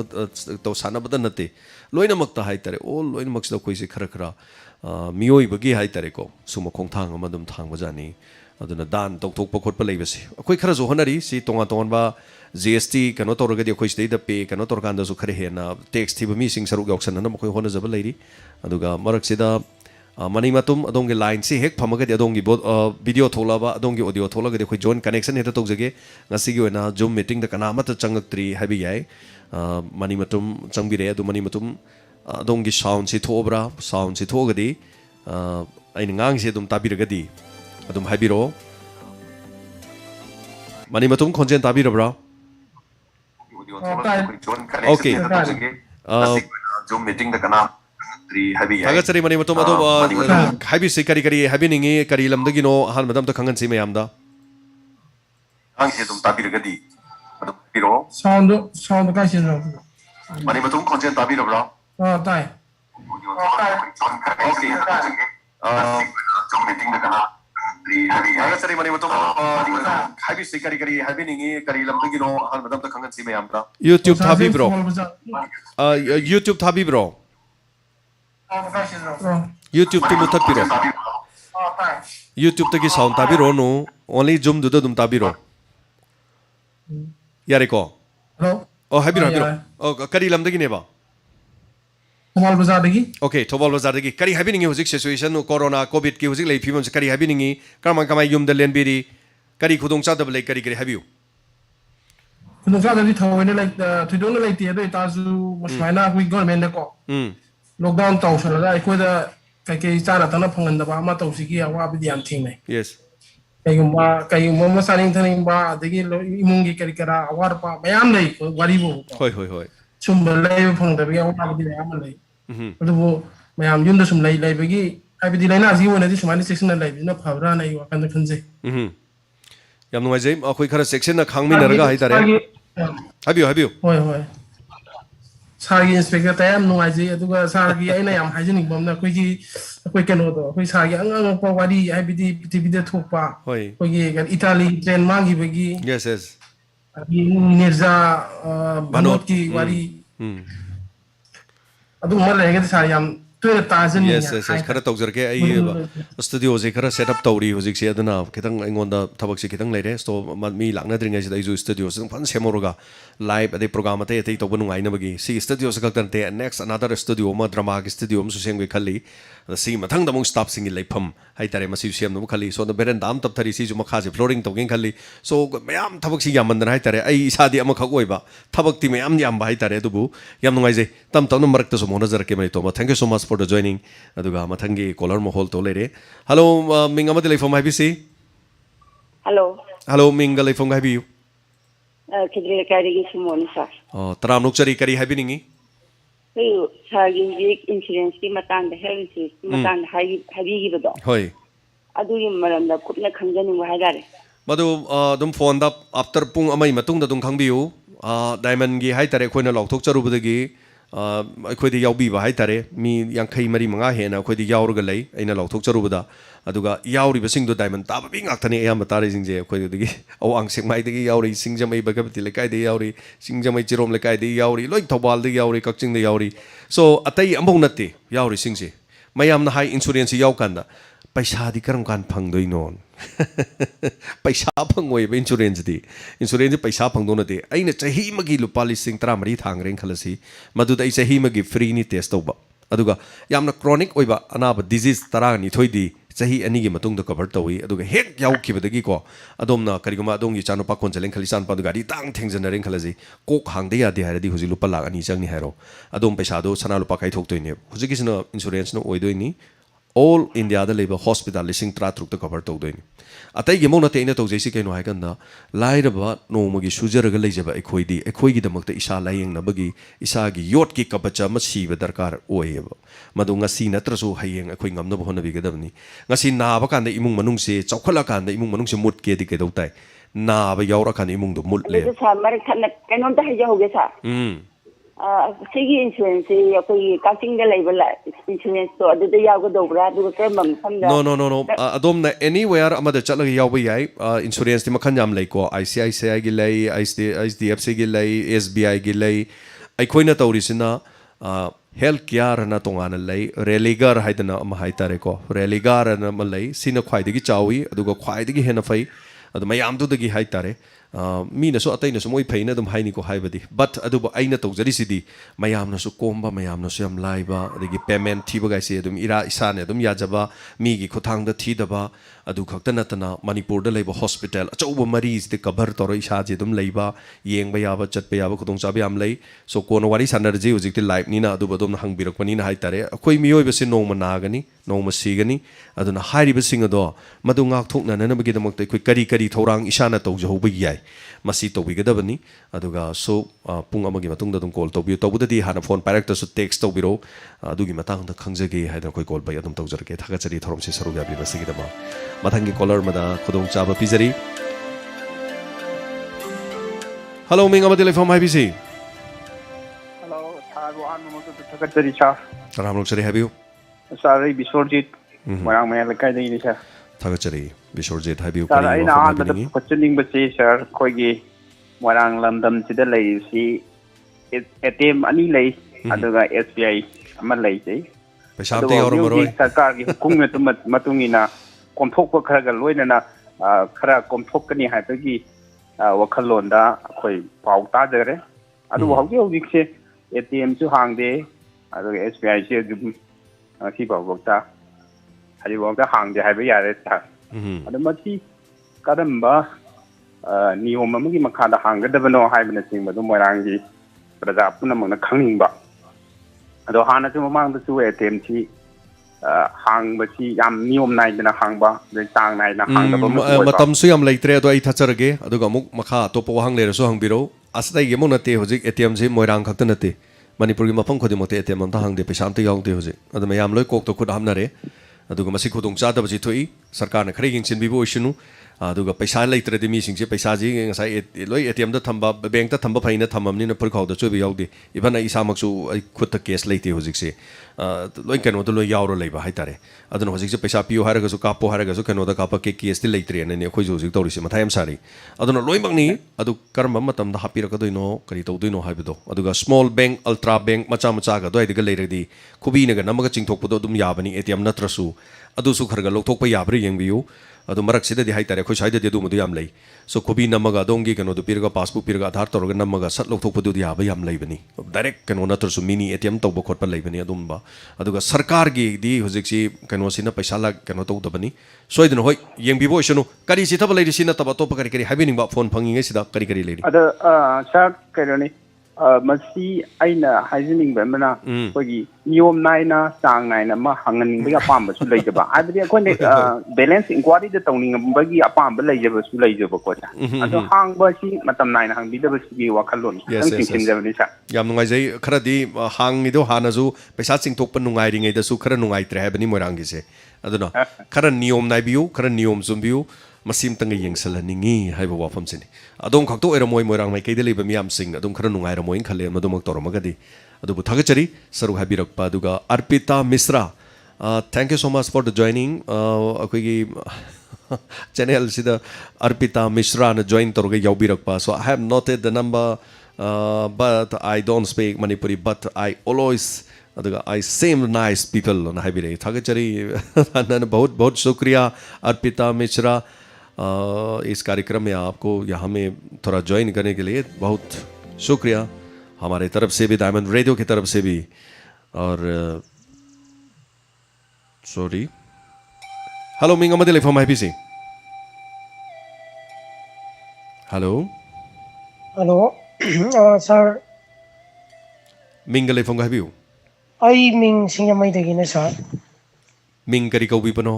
to sana ba na te loina makta hai tare all loina maksta khoi se khara khara mioi ba gi hai tare ko suma khong thang ma dum thang ba jani aduna dan tok tok pa khot pa leibase akhoi khara zo honari si tonga ton ba GST kano torga di khoi stay da pe kano torga anda su khare hena tax thi ba mi sing saru goksan na khoi hona jaba leiri aduga marak sida mani matum adongi line si hek phamaga di adongi video thola ba adongi audio thola ga di khoi join connection heta tok jage ngasi gi na zoom meeting da kana mata changak tri habi yai mani matum changbi re adu mani matum adongi sound si thobra sound si thoga di ai ngang si dum tabir ga di adum habiro mani matum content tabir bra okay zoom meeting da kana tri habi ya aga chari mani matum ado habi se kari kari habi ningi kari lam da gino han madam ta khangan si mayam da ang se dum tabir ga di adum piro sound ka sin ro mani matum content tabir bra tai okay zoom meeting da kana aga chari mani matum habi se kari kari habi ningi kari lam da gino han madam ta khangan si mayam da YouTube thabi bro YouTube thabi bro YouTube to mutak piro YouTube to ki sound tabiro no only zoom do dum tabiro yare ko hello oh habiro oh kari lam dagi ne ba Thobal Bazar dagi okay Thobal Bazar dagi kari habi ningi hojik situation no corona covid ki hojik lei phimon kari habi ningi karman kamai yum da len biri kari khudong cha da lei kari kari habiu khudong cha da di thawene like thidong like ti da ta su masmaina we government ko lockdown tau sala da ko da kai chana tana phangan da ba ma tau sigi awa bi diam thing nei yes kai ma saning thaning ba dagi imung gi kari kara awar pa mayam nei wari bo hoi sum lai phang da bi awa bi mayam nei adu bo mayam yun da sum lai bi gi ai bi lai na ji wona di sumani section na lai bi na phawra nei wa kan da khunje yam nuai jai akhoi khara section na khangmi narga hai tare habiu hoi Sagi inspector tayam nungai ji aduga sagi aina yam hygienic bomna koi keno do koi sagi ang pa wadi ibd tv de thokpa koi gi Italy train mangi begi yes Nirza banot ki wadi adu mala ga sa yam to ta zen yes khara tok jar ke ai studio je khara set up tawri hojik se aduna khitang aingon da thabak se khitang leire so mi lakna dringa se ai studio se fan semoroga live ade program ate ate to banu aina bagi si studio se kaktan te next another studio ma drama ki studio mu seng khali si mathang da mong staff sing lepham hai tare ma si sem no khali so the beren dam tap thari si ju ma kha je flooring to gen khali so mayam thabak si yam mandan hai tare ai isadi ama khak oi ba thabak ti mayam yam ba hai tare du bu yam ngai je tam tam no marak to so mona jar ke mai to thank you so much for the joining aduga mathangi caller mo hol to lere hello minga ma telefon hai bi si hello minga telefon hai bi kidre kari gi sumoni sa taram nuk chari kari hai bi ningi sagi insurance ki matang da health insurance ki matang habi gi do hoi adu yim maram da kutna khangjani wa haidare madu dum phone da after pung amai matung da dum khangbiu diamond gi hai tare khoina lok thok charu budagi ꯑꯩꯈꯣꯏꯗ ꯌꯥꯎꯕꯤꯕ ꯍꯥꯏꯇꯥꯔꯦ ꯃꯤ 50-60 ꯍꯦꯟꯅ ꯑꯩꯈꯣꯏꯗ ꯌꯥꯎꯔꯒ ꯂꯩ ꯑꯩꯅ ꯂꯥꯎꯊꯣꯛꯆꯔꯨꯕꯗ ꯑꯗꯨꯒ ꯌꯥꯎꯔꯤꯕꯁꯤꯡꯗꯣ ꯗꯥꯏꯃꯟ ꯇꯥꯕ ꯃꯤ ꯉꯥꯛꯇꯅꯤ ꯑꯌꯥꯝꯕ ꯇꯥꯔꯤꯁꯤꯡꯁꯦ ꯑꯩꯈꯣꯏꯗꯒꯤ ꯑꯋꯥꯡ ꯁꯦꯛꯃꯥꯏꯗꯒꯤ ꯌꯥꯎꯔꯤ ꯁꯤꯡꯖꯃꯩ ꯕꯒꯕꯇꯤ ꯂꯩꯀꯥꯏꯗꯒꯤ ꯌꯥꯎꯔꯤ ꯁꯤꯡꯖꯃꯩ ꯆꯤꯔꯣꯝ ꯂꯩꯀꯥꯏꯗꯒꯤ ꯌꯥꯎꯔꯤ ꯂꯣꯏ ꯊꯧꯕꯥꯜꯗꯒꯤ ꯌꯥꯎꯔꯤ ꯀꯛꯆꯤꯡꯗ ꯌꯥꯎꯔꯤ ꯁꯣ ꯑꯇꯩ ꯑꯃꯐꯥꯎ ꯅꯠꯇꯦ ꯌꯥꯎꯔꯤꯁꯤꯡꯁꯦ ꯃꯌꯥꯝꯅ ꯍꯥꯏ ꯏꯟꯁꯨꯔꯦꯟꯁꯁꯤ ꯌꯥꯎꯀꯥꯟꯗ पैसा दी करम कान फंगदोइनो पैसा फंगोय इंश्योरेंस दी इंश्योरेंस पैसा फंगदो नते अइना चही मगी लुपा लिसिंग 13 थांगरें खलसी मदुदा चही मगी फ्री नि टेस्ट तौबा अदुगा यामना क्रोनिक ओइबा अनाब डिजीज 12 दी चही अनी की मतुंग द कवर तौई अदुगा हेक याउखिबदगी को अदोमना करिगुमा अदोंगी चानुपा कोनचलें खली चानपा गाड़ी तांग थेंजनरें खलजी कोक हांगदे यादे हारदी हुजि लुपा लाख 2 चंगनी हारो अदोम पैसा दो सना लुपा खाई थोक्तोइने हुजिकिसना इंश्योरेंस न ओइदोइनी ऑल इंडिया द लेबा हॉस्पिटल लिसिंग 13 द कवर तौदोइनी अतै गेमो नते इन तौजैसि कैनो हाइगन्दा लाइरबा नोमगी सुजरग लेजबा एखोइदी एखोइगी दमकता इसा लायेंगनबगी इसागी योटकी कबचा म सीबा दरकार ओयेबा मदु ngasi नत्रसु हयेंग एखोइ ngamnab honabigedabni ngasi naaba kanda imung manungse chawkhala kanda imung manungse mut ke di kedau tai naaba yaura kan imung do mut le sa mari khan kenon ta haja hoge sa sigi insurance akoi kasing da level insurance to adu da yago dobra adu ka mam samda no adom na anywhere amada chalaga yawba yai insurance ti makhan yam lei ko ICICI gi lei IDFC gi lei SBI gi lei aikoina taurisina health care na tongana lei religar haidana ama haitare ko religar na malai sina khwaidagi chawi aduga khwaidagi hena fai adu mayam du dagi haitare mean so अतैन सो मोइ फैन दम हाइनी को हाइबदी बट अदुब आइना तौजरिसिदी मयामना सो कोंबा मयामना सो याम लाइबा अदगी पेमेंट थीबा गाइसे अदुम इरा इसाने अदुम याजबा मीगी खुथांग द थीदबा अदु खक्ता नतना मणिपुर द लेबा हॉस्पिटल अचौबा मरीज दे कवर तोरो इसाजे अदुम लेबा येंबा याबा चटपा याबा खुदोंग चाबा याम लै सो कोन वारी सानरजी हुजिकति लाइफ नीना अदुब अदुम हंगबिरकपनी ना हाइतारे अखोइ मियोय बसे नोंमा नागनी नोंमा सीगनी अदुना हाइरिबा सिंग अदो मदु ngak thokna nanabagi damakta koi kari thorang isana tawjahouba yai masi tawbigadabani aduga so pung amagi matungda dum call tawbiu tawbudadi hana phone parakta su text tawbiro adugi matangda khangjage haida koi call bai adum tawjarke thagachari thoromse saru yabi basigi dama mathangi caller mada khudong chaba pizari hello ming amadi telefon hai bisi hello thago han mo to thagachari cha ramlok sari habiu sari bisorjit marang me lakai dei ni cha thagachari bisorjit habiu sir aina anbada questioning basi sir khoigi marang lamdam sida lei si ATM ani lei aduga SBI ama lei sei paisa te yor moroi sarkar gi hukum me tum matungina komthok pa khara ga loina na khara komthok kani ha gi wakhalon da khoi pau ta jare adu haugi haugi se ATM chu hangde aduga SBI se dum si pau bokta hari bokta hangde ha ba yare ta adu mati kadamba niyom amagi makhada hanggadabano haibna singba dum morangi praja punamna khangingba ado hana chu mamang da chu ATM chi hangba chi yam niyom nai dana hangba de tang nai na hangda matam su yam leitre ado ai thacharage aduga muk makha topo hang le so hangbiro asdai ge monate hojik ATM je moirang khakta nate manipur gi mafam khodi mote ATM am ta hangde paisa am te yaung de hojik ado mayam loi kok to khud hamnare aduga masi khudong cha da bji thoi sarkar na khare ging chin bi bo ishunu aduga paisa leitre de mi sing je paisa ji ngasai loi ATM da thamba bank da thamba phaina thamamni na phur khaw da chobi yaudi ibana isa maksu ai khut ta case leite hojik se loi kano da loi yauro leiba haitare aduna hojik se paisa piu haraga su kapo haraga su kano da kapa ke case ti leitre ne khoi hojik tawri se mathayam sari aduna loi makni adu karma matam da hapira ka doino kari tawdoino haibido aduga small bank ultra bank macha macha ga doi diga leiradi khubi na ga namaga chingthok podo dum yabani ATM natrasu adu su kharga lokthok pa yabre yengbiu adu marak sida di haitare khoi saida de du mudu yam lei so khubi namaga dongi kano du pirga passbook pirga aadhar toroga namaga sat lokthok podu yaba yam leibani direct kano natrasu mini ATM tawba khotpa leibani adumba aduga sarkar gi di hojik si kano sina paisa la kano tawdabani soidna hoi yengbibo isunu kari si thaba leiri sina taba topa kari habining ba phone phangi ngai sida kari leiri ada sir kairani masi aina hygienic bemna kogi niyom naina sang naina ma hanganing ba apamba su leijaba adri akone balance inquiry da tawning bagi apamba leijaba su leijaba ko ta ado hang ba si matam naina hang bidaba si wakhalon ang sing jabani sa yam nungai jai khara di hang ni do hana ju paisa chingthok pa nungai ringai da su khara nungai tre habani moirang gi se aduna khara niyom nai biu khara niyom zumbiu masim tanga yengsalani haiba wafam sini adom khakto eramoi moirang mai kai de leba miyam sing adom khara nungai ramoi khale madumak toromagadi adu buthagachari saru habirakpa aduga Arpita Misra thank you so much for the joining akoigi channel sida Arpita Misra na join torga yaubirakpa so I have noted the number but I don't speak Manipuri but I always अदुगा आई सेम नाइस पीपल ना हाइबिरे थागचरी नन बहुत बहुत शुक्रिया अर्पिता मिश्रा इस कार्यक्रम में आपको यहाँ में थोड़ा ज्वाइन करने के लिए बहुत शुक्रिया हमारे तरफ से भी डायमंड रेडियो की तरफ से भी और सॉरी हेलो मिंग अमदे लेफॉर्म है पीसी हेलो हेलो सर मिंग लेफॉर्म है बियो आई मिंग सिंगमई देगिने सर मिंग करी कौबी पनो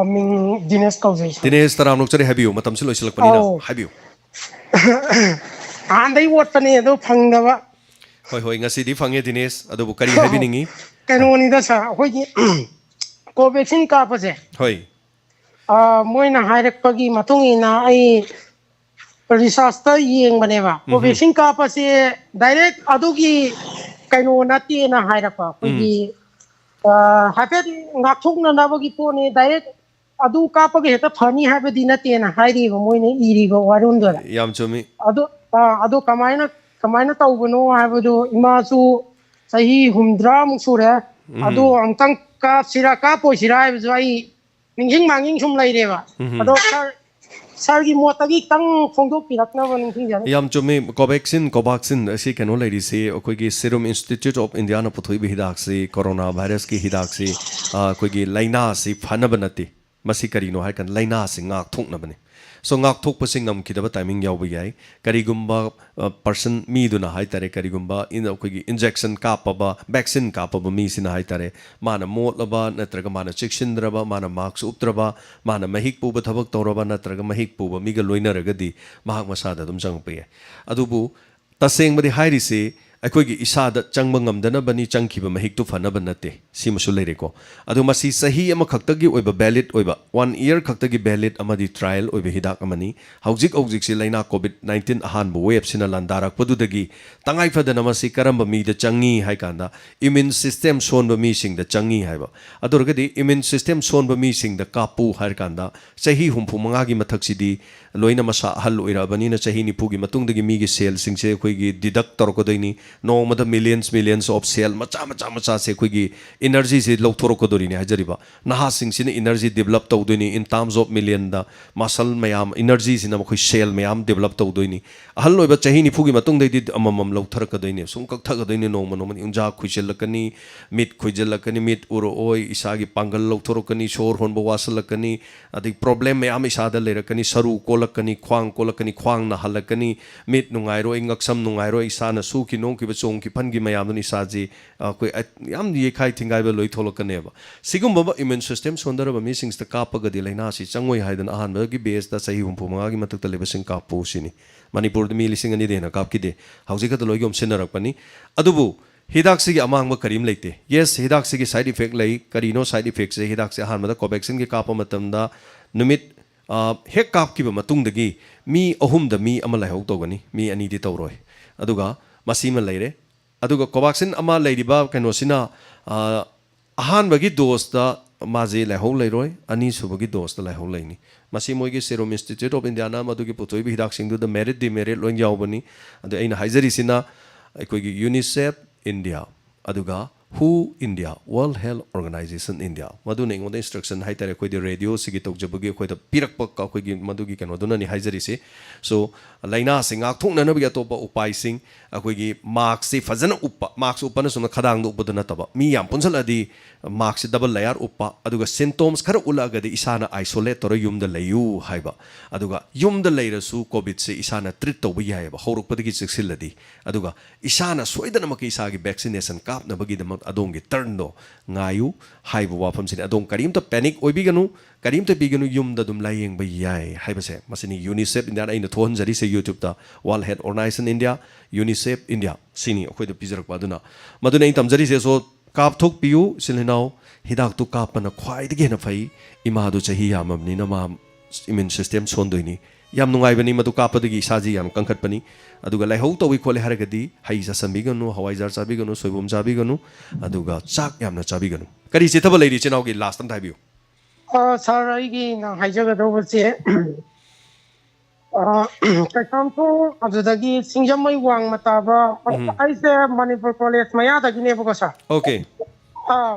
मिंग दिनेश कौजै दिनेश तराम लोग चले है बियो मतलब से लोइसलक पनी ना है बियो आंदै वोट पनी अदो फंगदबा होय होय ngasi di fange दिनेश अदो करी है बिनिंगी कनोनी दा सर होई कोवैक्सीन कापसे होय मोइना हाइरकपगी मतुंगिना आई रिसर्च ता येंगबनेबा कोवैक्सीन कापसे डायरेक्ट अदुगी कनो नती ना हाइरकपा कोगी हाइफेट ngakhokna nabagi pone direct adu kapage heta phani habedi nate na hairi ba moine iri ba warun dora yam chumi adu kamaina tawbano habadu imasu sahi humdra musure adu antang ka sira ka po sira habju ai ningjing manging sum lai reba adu sargi motagi tang phongdok pirakna ba ningjing jare yam chumi covaxin asi kano lai ri se koi gi serum institute of india na puthoi bi hidak se corona virus ki hidak se koi gi laina si phana banati masi kari no hai kan laina se ngak thokna bane so ngak thok pasing ngam kidaba timing yaw bi yai kari gumba person mi du na hai tare kari gumba in koi gi injection ka pa vaccine ka pa mi sin hai tare mana mot laba natraga mana chikshin draba mana marks uptraba mana mahik pu ba thabak toraba natraga mahik pu ba mi ga loina ragadi mahak masada dum jang pe adubu taseng badi hairi se अखोगी Isad चंग बनी चंखीब महिक फनब नाते लेरेको मसी सही खक्तगी बैलिड 1 ईयर खक्तगी बैलिड ट्रायल हिदाक हौजिक हौजिक लाइना कोविड-19 अहानब वेब लांदारकपदुदगी तंगाई फदना मसी करंब मीद चंगी है कांदा इम्यून सिस्टम सोनब मीसिंग द चंगी हाइबा अदुरगदी इम्यून सिस्टम सोनब मीसिंग द कापू हर कांदा सही 65 गी मथक्सिदी लोइना मसा हल ओइराबनीना सही 90 गी मतुंगदगी मीगी सेल सिंगसे अखोगी डिडक्ट तोरकोदइनी नोमद मिलियंस ऑफ सेल मचा से कोई एनर्जी से लौथोरकोदोरी ने हजरीबा नहा सिंगसिन एनर्जी डेवलप तौदोनी इन टर्म्स ऑफ मिलियन दा मसल मयाम एनर्जी सिना मखोई सेल मयाम डेवलप तौदोनी अहल लोइबा चही 90 गी मतुंग दैदि अममम लौथरकदोइने सुम कक्थगदोइने नोम इंजा खुइजलकनी मिट खुइजलकनी मिट उरो ओय इसागी पांगल लौथोरकनी शोर होनबो वासलकनी अदि प्रॉब्लम मयाम इसादा लेरकनी सरू कोलकनी ख्वांग ना हलकनी मिट नुंगाइरो इंगक्सम नुंगाइरो इसाना सुकी नो की चोंग की फन की मयाम इसाजी कोई याम ये खाई थिंगाइब लोई थोलकनेब सिगुम इम्यून सिस्टम सोंदरब मीसिंग कापगदी लाइना से चंगोई हाइदन अहान की बेस दा सही 65 गी मतक लेबसिंग कापू सिनी मणिपुर मी लिसिंग अनि देना कापकीदे हौजिक त लोइगम सिनरकपनी अदुबु हिदाक से अमांग करीम लेते येस हिदाक से साइड इफेक्ट लई करीनो साइड इफेक्ट से हिदाक से अहान कोवैक्सीन की काप मतमदा नुमित हेक कापकीब मतुंगदगी मी अहुम द मी अमा लाइहौ तौगनी मी अनि दि तौरोय अदुगा मसीम लेरे अदुगा कोवैक्सीन अमा लेरिबा कैनोसिना अहानबगी दोस्त माजे लाइहौ लेरोय अनि सुबगी दोस्त लाइहौ लेनी मसी मोइगी सेरोम इंस्टीट्यूट ऑफ इंडिया ना मदुगी पुथोइबी हिदाक सिंगदु द मेरिट डिमेरिट लोइन यावबनी अदु अइना हाइजरीसिना अखोइगी यूनिसेफ इंडिया अदुगा हु India World Health Organization India मदुने इंगोद इंस्ट्रक्शन हाइतारे कोइदे रेडियो सिगी तौजबगी कोइदा पिरकप कोइगी मदुगी कनोदुननी हाइजरीसे सो लाइना सिंगा थोंननबगी अतोप उपायसिंग अखोइगी मार्क्स से फजन उप मार्क्स उपन सुन खदांग उपद नतब मी याम पुंसलदी मार्क्स डबल लेयर उप अदुगा सिम्टम्स खर उलागदि इसाना आइसोलेट तोर युमद लेयु हाइबा अदुगा युमद लेरसु कोविड से इसाना ट्रीट तौब यायबा हौरकपदगी चिक्सिलदी अदुगा इसाना सोइदनमकी इसागी वैक्सीनेशन कापनबगी दम अदोंगी टर्नो ngayu haibu wafam sin adong karim to panic oibiganu karim to biganu yum da dum layeng ba yai haibase masini UNICEF india aina thon jari se YouTube ta World Health Organization India UNICEF India sini akoi da pijarak paduna maduna in tamjari se so kap thok piu silinau hidak tu kapana khwai de gena fai ima du chahi yamamni na ma immune system sondoini yam nungai bani madu kapadagi saji yam kangkhat pani aduga laihau tawi khole haragadi hai ja samiganu hawai jar sabiganu soibum sabiganu aduga chak yamna sabiganu kari se thaba leiri chenau gi last time thaibiu sir ai gi na haijaga do bse Kaisamthong adudagi Singjamai Wang mataba aise Manipur College maya dagine buka sa. Okay.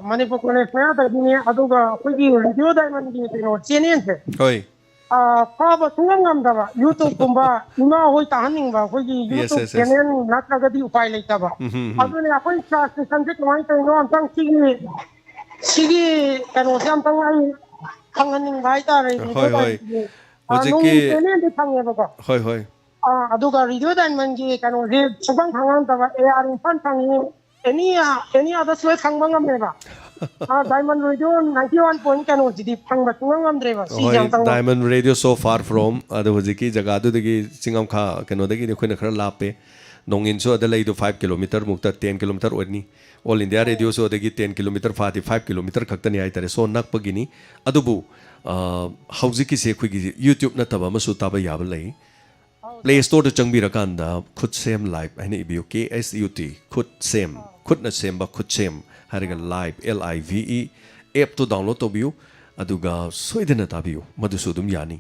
Manipur College maya dagine aduga kugi radio diamond gi tino chenen se. Hoi. Paba tungam daba YouTube kumba ima hoi tahaning ba kugi YouTube channel natragadi upai leita ba. Adune akoi translation se kamai tino antang sigi kano se antang ai kanganing bai ta re. Hoi. Hojiki hoi hoi aduga radio diamond gi kano re subang thangan ta ba ar fan thangi any other swe thangba ngam ne ba diamond radio 91 point kano jidi phangba ngam dre ba si jam tang diamond radio so far from adu hojiki jaga du degi singam kha kano degi khoi na khara lape nongin so adalai do 5 km mukta 10 km odni all india radio so degi 10 km 45 km khaktani ai tare so nak pagini adubu hauzik se khoi YouTube na taba masu taba yab lai Play Store to changbi rakanda khud sem live aine ibu KSUT khud sem khud na sem ba khud sem hariga live LIVE app to download to biu aduga soidena tabiu madusu dum yani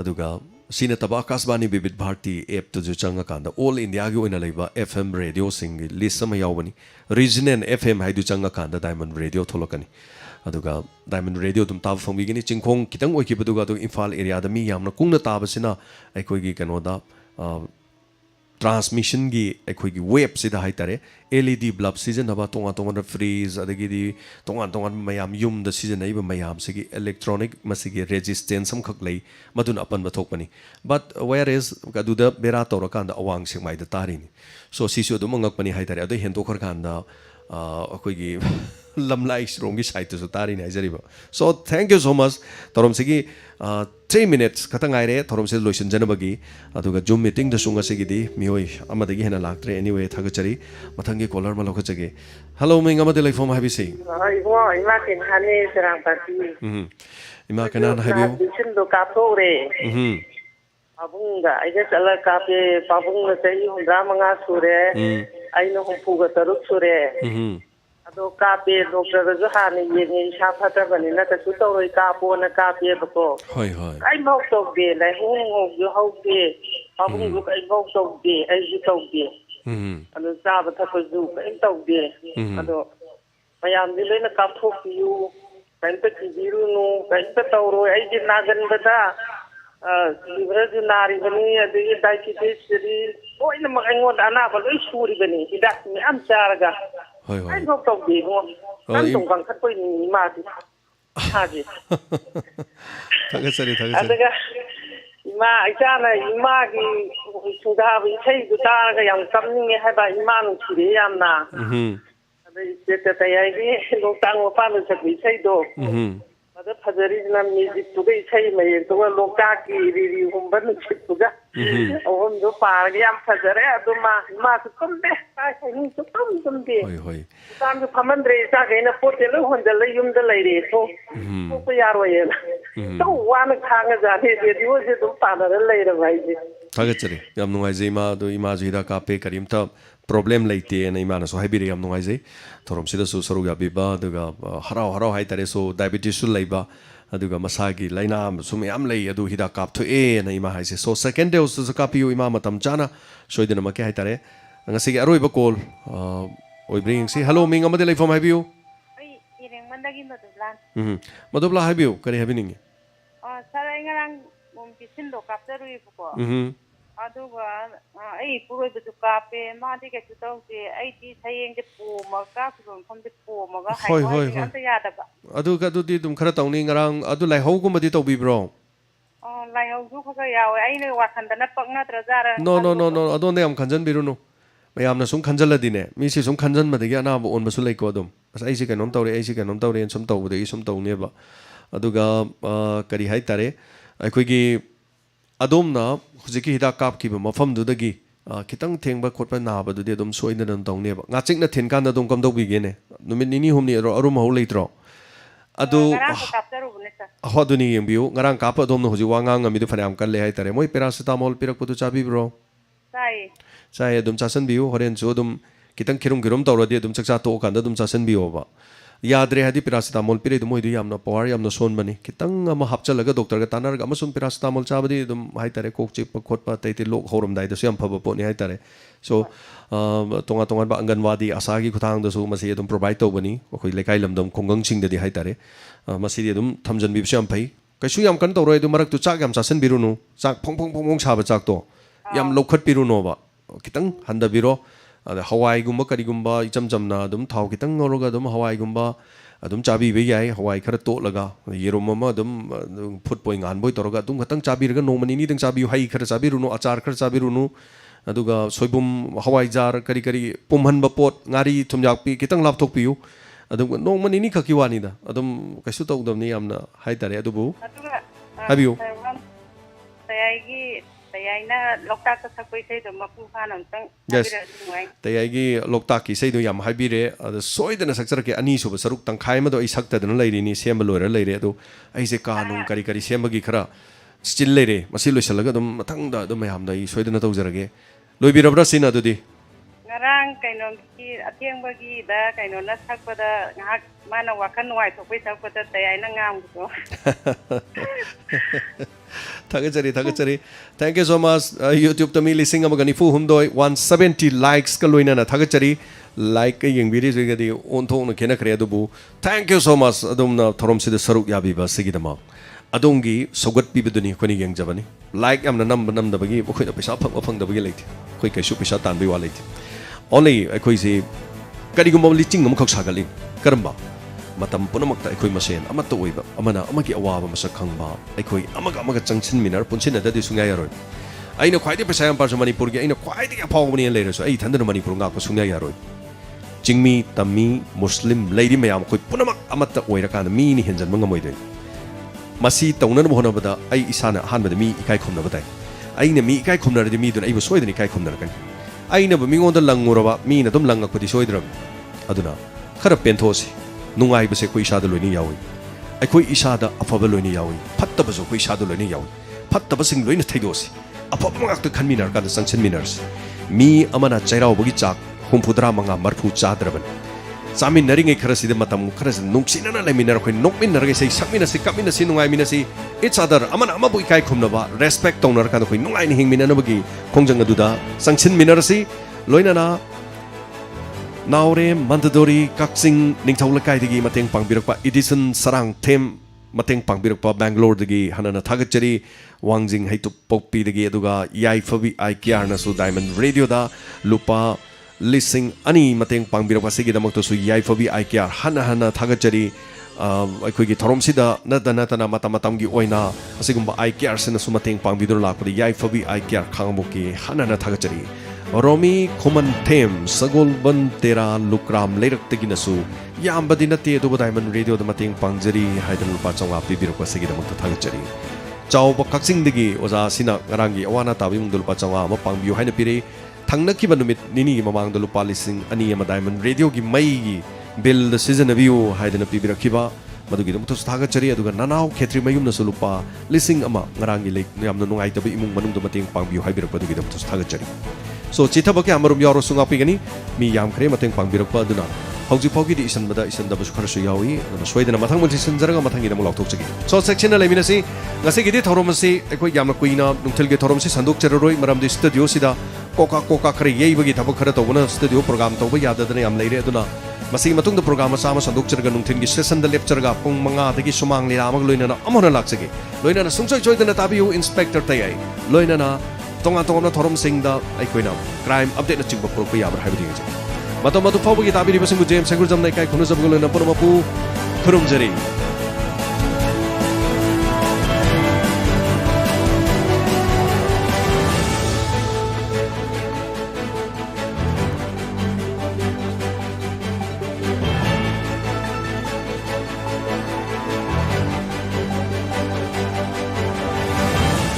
aduga sina taba Akashvani Vivid Bharati app to changa kanda all India gi oina leiba FM radio sing list sama yawani regional FM haidu changa kanda Diamond Radio tholokani aduga Diamond Radio dum tab phangbi ni chingkhong kitang oi kibaduga do Imphal area da mi yamna kungna tabasina aikoi gi kanoda transmission gi aikoi gi web sida haitare LED bulb season aba tonga tonga freeze adagi di tonga mayam yum da season ai ba mayam sigi electronic masigi resistance sam khak lei madun apan ba thokpani but whereas kaduda bera torakanda awang singmai da tarini so sisu dum ngakpani haitare ado hento khar kanda akoi gi lamlai strongi site to tari na jariba so thank you so much torom sigi 3 minutes khatangai re torom se lotion janabagi aduga zoom meeting da sunga sigi di mioi amadagi hena laktre anyway thagachari mathangi caller ma lokachage hello minga amade lai form habi sei wo ima ken hane serang pati ima kanan habi bisin do ka to re abunga aija chala ka pe pabung na chai hundra manga sure aina humpu ga taruk sure ado kape doctor ga hani ye sha phata bani na ta su to roi kapo na kape bako hoi ai mok to be lai hung yo hau be abung gu ai mok to be ai ji to be ado sa ba tha ko zu ai to be ado mayam di le na ka thok yu kan ta ki biru no kan ta to roi ai ji na gan ba da liver ju nari bani adi diabetes ri oi na ma ai ngon ana ba loi suri bani idak mi am charaga ai không tông gì đúng không? Anh tổng bằng khách quay nhìn mà thì gì? Thật cái gì? Anh cái mà anh cha này mà cái chúng ta bị thấy chúng ta cái dòng cấm như hai bà mà nó chỉ để làm na. Đây cái cái lúc tăng một phát nó sẽ bị thấy đồ. Mà đó phải rồi là music tụi cái thấy mà tụi cái lúc ta cái review không vẫn được tụi cái. Ông đó phải cái em phải rồi đó mà tụi con bé ai phải những tụi con bé. Tam cái phàm anh rể sa cái nó phốt cái lúc hôm giờ lấy yếm giờ lấy rể thôi. Không có yar vậy là. Tao quan khang cái gì thì điều gì tụi phàm nó lấy được vậy chứ. Thật cái gì? Em nói gì mà tụi ima gì đó cà phê karim ta problem lấy tiền này mà nó số hay bị em nói gì? Thorom xí đó số sầu gà bị ba, được harau hay tare số diabetes số lấy ba. Aduga masagi laina sumi am lei adu hida kap thu e na ima haise so second day so kapiu ima matam chana soidena ma ke haitare ngasi ge aroi ba call oi bring si hello ming amade lai form habiu ai ireng mandagi madublan madubla habiu kari habining sarai ngarang mum pisin do kap terui ko aduga ai puroi bu kape ma de ke tutau ke ai ti sayeng de pu ma ka phun phom de pu ma ga hai an ta ya da ba aduga du di dum khara tawni ngarang adu lai ho gu ma di tawbi bro lai ho du kha ya ai ne wa khan da na pak na tra jara no adu ne am khanjan biru no mayam na sum khanjal la dine mi si sum khanjan ma de ya na bu on ba su lai ko dum as ai si ka nom tawre ai si ka nom tawre sum taw bu de sum taw ne ba aduga kari hai tare ai khoi gi adom na hujiki hida kap ki ba mafam du dagi kitang thengba khotpa na ba du de dum soina nan tong ne ba nga chik na thin kan na dum kam dog bi ge ne numit nini humni ro arum ho leitro adu ho du ni yembiu ngarang kap adom no huji wanga ngami du phaniam kan le hai tare moi paracetamol pirak putu chabi bro sai adum chasan biu horen chu dum kitang khirum girum tawra de dum chakcha to kan da dum chasan biu ba याद्रे हादी पैरासिटामोल पिरे दुम होइदु यामना पावर यामना सोनबनी खितंग अमा हापचलगा डॉक्टर गा तानरगा अमसुम पैरासिटामोल चाबदी दुम हाइतारे कोक चिप खोटपा तैते लोक होरमदाइ दसु याम फबा पोनी हाइतारे सो तोंगा तोंगा बा अंगनवादी आसागी खुथांग दसु मसी दुम प्रोवाइड तौबनी अखोइ लेकाइ लमदम खोंगंग सिंगदि हाइतारे मसी दुम थमजन बिबसु याम फै कैसु याम कन तौरोय दु मरक तु चाक याम चासन बिरुनु चाक फोंग फोंग फोंग साबा चाक तो याम लौखत बिरुनो बा खितंग हंदा बिरो हवाई गुम्बा करीगुम्बा इचम चमना दुम थाव कितंग ngoroga dum hawai gumba adum chabi be yai hawai khara to laga yerum ma dum food point an boy toroga dum khatang chabi raga nomani ni ding chabi hai khara chabi runu achar khara chabi runu aduga soibum hawai jar kari kari pumhan ba pot ngari thumjak pi kitang lap thok piu adum nomani ni khaki wani da adum kaisu tawdam ni amna hai tare adubu habiu tayagi tayina loktak ka sakoi sei do mapu khan amtang yes tayagi loktak ki sei do yam haibire adu soidana sakchar ke ani suba saruk tangkhai ma do ai sakta dana leiri ni sem loira leire adu ai se kanung kari kari sembagi khara still leire masi loisalaga dum mathang da dum mayam da ai soidana tawjarage loibirabra sina adudi ngarang kaino ki athengbagi da kaino na sakpada ngak mana wakan wai thokpai sakpada tayina ngam ko Thagachari. Thank you so much. YouTube to me listening amagani fu humdoi 170 likes ka loina na thagachari like ka yeng video gadi on thong na kena kre adubu. Thank you so much. Adum na thorom sida saruk yabi ba sigidama. Adongi sogat pi beduni khoni yeng jabani. Like am na nam da bagi khoi na paisa phang da bagi leiti. Khoi kai su paisa tan bi wa leiti. Only khoi si kadi gum liching ngam khok sagali. Karamba matam punamakta akhoi masen amata oiba amana amagi awaba masak khangba akhoi amaga changchin minar punsin adadi sungai yaroi aina khwaidi pesa yam par manipur gi aina khwaidi apawbani leire so ai thandana manipur nga ko sungai yaroi jingmi tammi muslim lady mayam khoi punamak amata oira kan mi ni henjan manga moidoi masi taunan bohona bada ai isana hanbada mi ikai khomna badai aina mi ikai khomna radi mi dun ai bo soidani ikai khomna kan aina ba mingonda languraba mi na dum langa khodi soidram aduna khara penthosi nungai base koi isada loini yawi ai koi isada afaba loini yawi phatta bazo koi isada loini yawi phatta basing loina thaidosi afaba ngak to khanminar ka sanction miners mi amana chairau bagi chak humphudra manga marphu chadraban samin naringe kharasi de matam kharasi nungsina na leminar khoi nokminar ge sei sakmina si kapmina si nungai mina si each other amana amabu ikai khumna ba respect tongnar ka khoi nungai ni hingmina na bagi khongjang aduda sanction minar si loina na Naure Mandadori Kaksing Ningthaula Kaidigi Mateng Pangbirakpa Edison Sarang Them Mateng Pangbirakpa Bangalore dagi Hanana Thagachari Wangjing Haitu Pokpi dagi aduga Yai Fabi IKR nasu Diamond Radio da Lupa Lising Ani Mateng Pangbirakpa Sigi damakto su Yai Fabi IKR Hana Thagachari ꯑꯩꯈꯣꯏꯒꯤ ꯊꯧꯔꯝꯁꯤꯗ ꯅꯠꯇꯅ ꯃꯇꯝ ꯃꯇꯝꯒꯤ ꯑꯣꯏꯅ ꯑꯁꯤꯒꯨꯝꯕ ꯑꯥꯏ ꯀꯦꯌꯔꯁꯤꯅꯁꯨ ꯃꯇꯦꯡ ꯄꯥꯡꯕꯤꯗꯨꯅ ꯂꯥꯛꯄꯗ ꯌꯥꯏꯐꯕꯤ ꯑꯥꯏ ꯀꯦꯌꯔ ꯈꯥꯡꯉꯕꯣꯛꯀꯤ ꯍꯟꯅ ꯊꯥꯒꯠꯆꯔꯤ ꯔꯣꯃꯤ ꯈꯨꯃꯟ ꯊꯦꯝ ꯁꯒꯣꯜꯕꯟ ꯇꯦꯔꯥ ꯂꯨꯀ꯭ꯔꯥꯝ ꯂꯩꯔꯛꯇꯒꯤꯅꯁꯨ ꯌꯥꯝꯕꯗꯤ ꯅꯠꯇꯦ ꯑꯗꯨꯕꯨ ꯗꯥꯏꯃꯟ ꯔꯦꯗꯤꯑꯣꯗ ꯃꯇꯦꯡ ꯄꯥꯡꯖꯔꯤ ꯍꯥꯏꯗꯅ ꯂꯨꯄꯥ 500 ꯄꯤꯕꯤꯔꯛꯄ ꯑꯁꯤꯒꯤꯗꯃꯛꯇ ꯊꯥꯒꯠꯆꯔꯤ ꯆꯥꯎꯕ ꯀꯛꯆꯤꯡꯗꯒꯤ ꯑꯣꯖꯥ ꯑꯁꯤꯅ ꯉꯔꯥꯡꯒꯤ ꯑꯋꯥ ꯇꯥꯕ ꯏꯃꯨꯡꯗ ꯂꯨꯄꯥ 500 ꯑꯃ ꯄꯥꯡꯕꯤꯌꯨ ꯍꯥꯏꯅ ꯄꯤꯔꯤ ꯊꯪꯅꯈꯤꯕ ꯅꯨꯃꯤꯠ ꯅꯤꯅꯤꯒꯤ ꯃꯃꯥꯡꯗ ꯂꯨꯄꯥ 2,000 ꯑꯃ ꯗꯥꯏꯃꯟ ꯔꯦꯗꯤꯑꯣꯒꯤ ꯃꯩꯒꯤ ꯕꯤꯜꯗ ꯁꯤꯖꯤꯟꯅꯕꯤꯌꯨ ꯍꯥꯏꯗꯅ ꯄꯤꯕꯤꯔꯛꯈꯤba ꯃꯗꯨꯒꯤꯗꯃꯛꯇꯁꯨ ꯊꯥꯒꯠꯆꯔꯤ ꯑꯗꯨꯒ ꯅꯅꯥꯎ ꯈꯦꯇ꯭ꯔꯤ ꯃꯌꯨꯝꯅꯁꯨ ꯂꯨꯄꯥ 1,000 ꯉꯔꯥꯡꯒꯤ ꯌꯥꯝꯅ ꯅꯨꯡꯉꯥꯏꯇꯕ ꯏꯃꯨꯡ ꯃꯅꯨꯡꯗ ꯃꯇꯦꯡ ꯄꯥꯡꯕꯤꯌꯨ ꯍꯥꯏꯕꯤꯔꯛꯄꯗꯨꯒꯤꯗꯃꯛꯇꯁꯨ ꯊꯥꯒꯠꯆꯔꯤ so chithaba kya amarum yarosu ngapigani mi yam khre mateng pangbirakpa aduna hauji phogi di isanbada isandabasu kharasu yawi soidana mathang multi sanjaraga mathangi damul laukthokchagi so section na leminasi ngase gidi thoromasi ekoi yamna kuina nungthil ge thoromsi sanduk cheroroi maram di studio sida koka khare yeibagi thabak khara tawna studio program tawba yadadana yam leire aduna masi matungda program sama sanduk cherga nungthin gi session da lecture ga pung manga dagi sumang ni ramag loinana amona laksagi loinana sungsoi choidana tabiu inspector tayai loinana tonga tonga thorom singda aikoina crime update na chingba pro yabra haibdi ngi mato fabu gi tabiri basingu james segur jamnai kai khunu jabgul na pormapu khurumjari